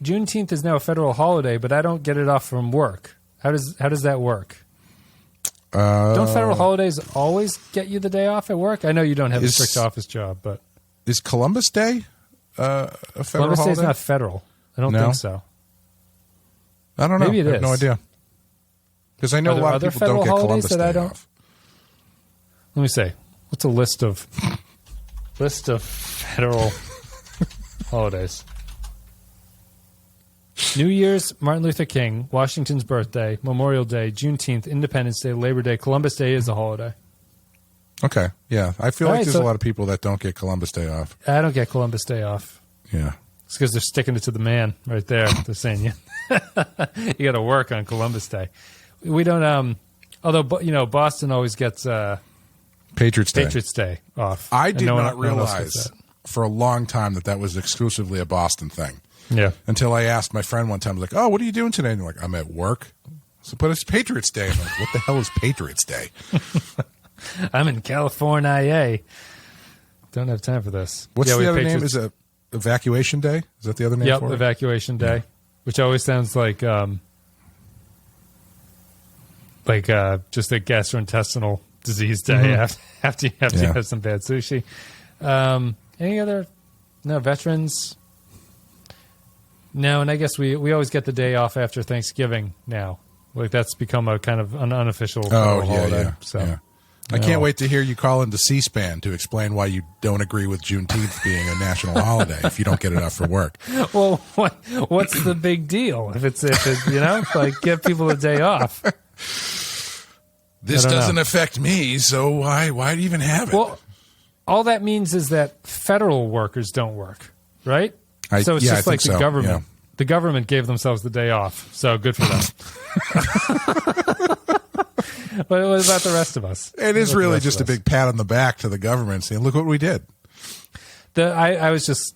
Juneteenth is now a federal holiday, but I don't get it off from work. How does that work? Don't federal holidays always get you the day off at work? I know you don't have a strict office job, but is Columbus Day a federal Columbus holiday? Day is not federal. I don't think so. I don't know. Maybe it is. I have no idea. Because I know a lot of people don't get Columbus Day off. Let me see. What's a list of List of federal holidays. New Year's, Martin Luther King, Washington's birthday, Memorial Day, Juneteenth, Independence Day, Labor Day, Columbus Day is a holiday. Okay, yeah. I feel like there's a lot of people that don't get Columbus Day off. I don't get Columbus Day off. Yeah. It's because they're sticking it to the man right there. They're saying, you got to work on Columbus Day. We don't, although, Boston always gets Patriots Day off. I did not realize for a long time that was exclusively a Boston thing. Yeah. Until I asked my friend one time, like, oh, what are you doing today? And they're like, I'm at work. So, but it's Patriots Day. I'm like, what the hell is Patriots Day? I'm in California. Don't have time for this. What's the other name? Is it Evacuation Day? Is that the other name for it? Evacuation Day, which always sounds like just a gastrointestinal disease day after you have some bad sushi. Any other? No, veterans? No, and I guess we always get the day off after Thanksgiving now. Like that's become a kind of an unofficial holiday. Yeah. So. Yeah. I can't wait to hear you call into C-SPAN to explain why you don't agree with Juneteenth being a national holiday if you don't get it off for work. Well, what's the big deal if it's like give people a day off? This doesn't affect me, so why even have it? Well, all that means is that federal workers don't work, right? So it's just like the government. Yeah. The government gave themselves the day off, so good for them. But what about the rest of us? It is really just a big pat on the back to the government saying, look what we did. It's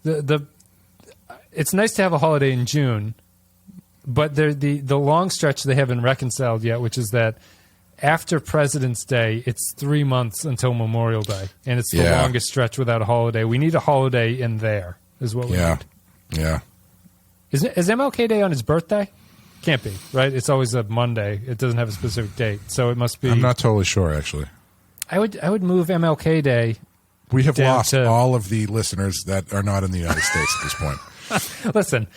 nice to have a holiday in June, but the long stretch they haven't reconciled yet, which is that after President's Day, it's 3 months until Memorial Day, and it's the longest stretch without a holiday. We need a holiday in there, is what we need. Yeah. Is MLK Day on his birthday? Can't be, right? It's always a Monday. It doesn't have a specific date, so it must be. I'm not totally sure, actually. I would move MLK Day. We have lost all of the listeners that are not in the United States at this point. Listen,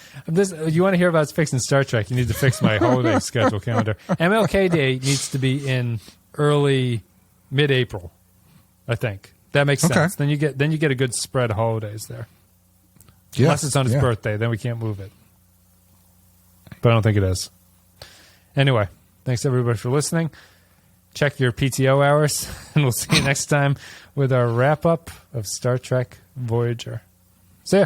you want to hear about fixing Star Trek? You need to fix my holiday schedule calendar. MLK Day needs to be in mid-April, I think. That makes sense. Then you get a good spread of holidays there. Yeah, unless it's on his birthday, then we can't move it. But I don't think it is. Anyway, thanks everybody for listening. Check your PTO hours, and we'll see you next time with our wrap-up of Star Trek Voyager. See ya.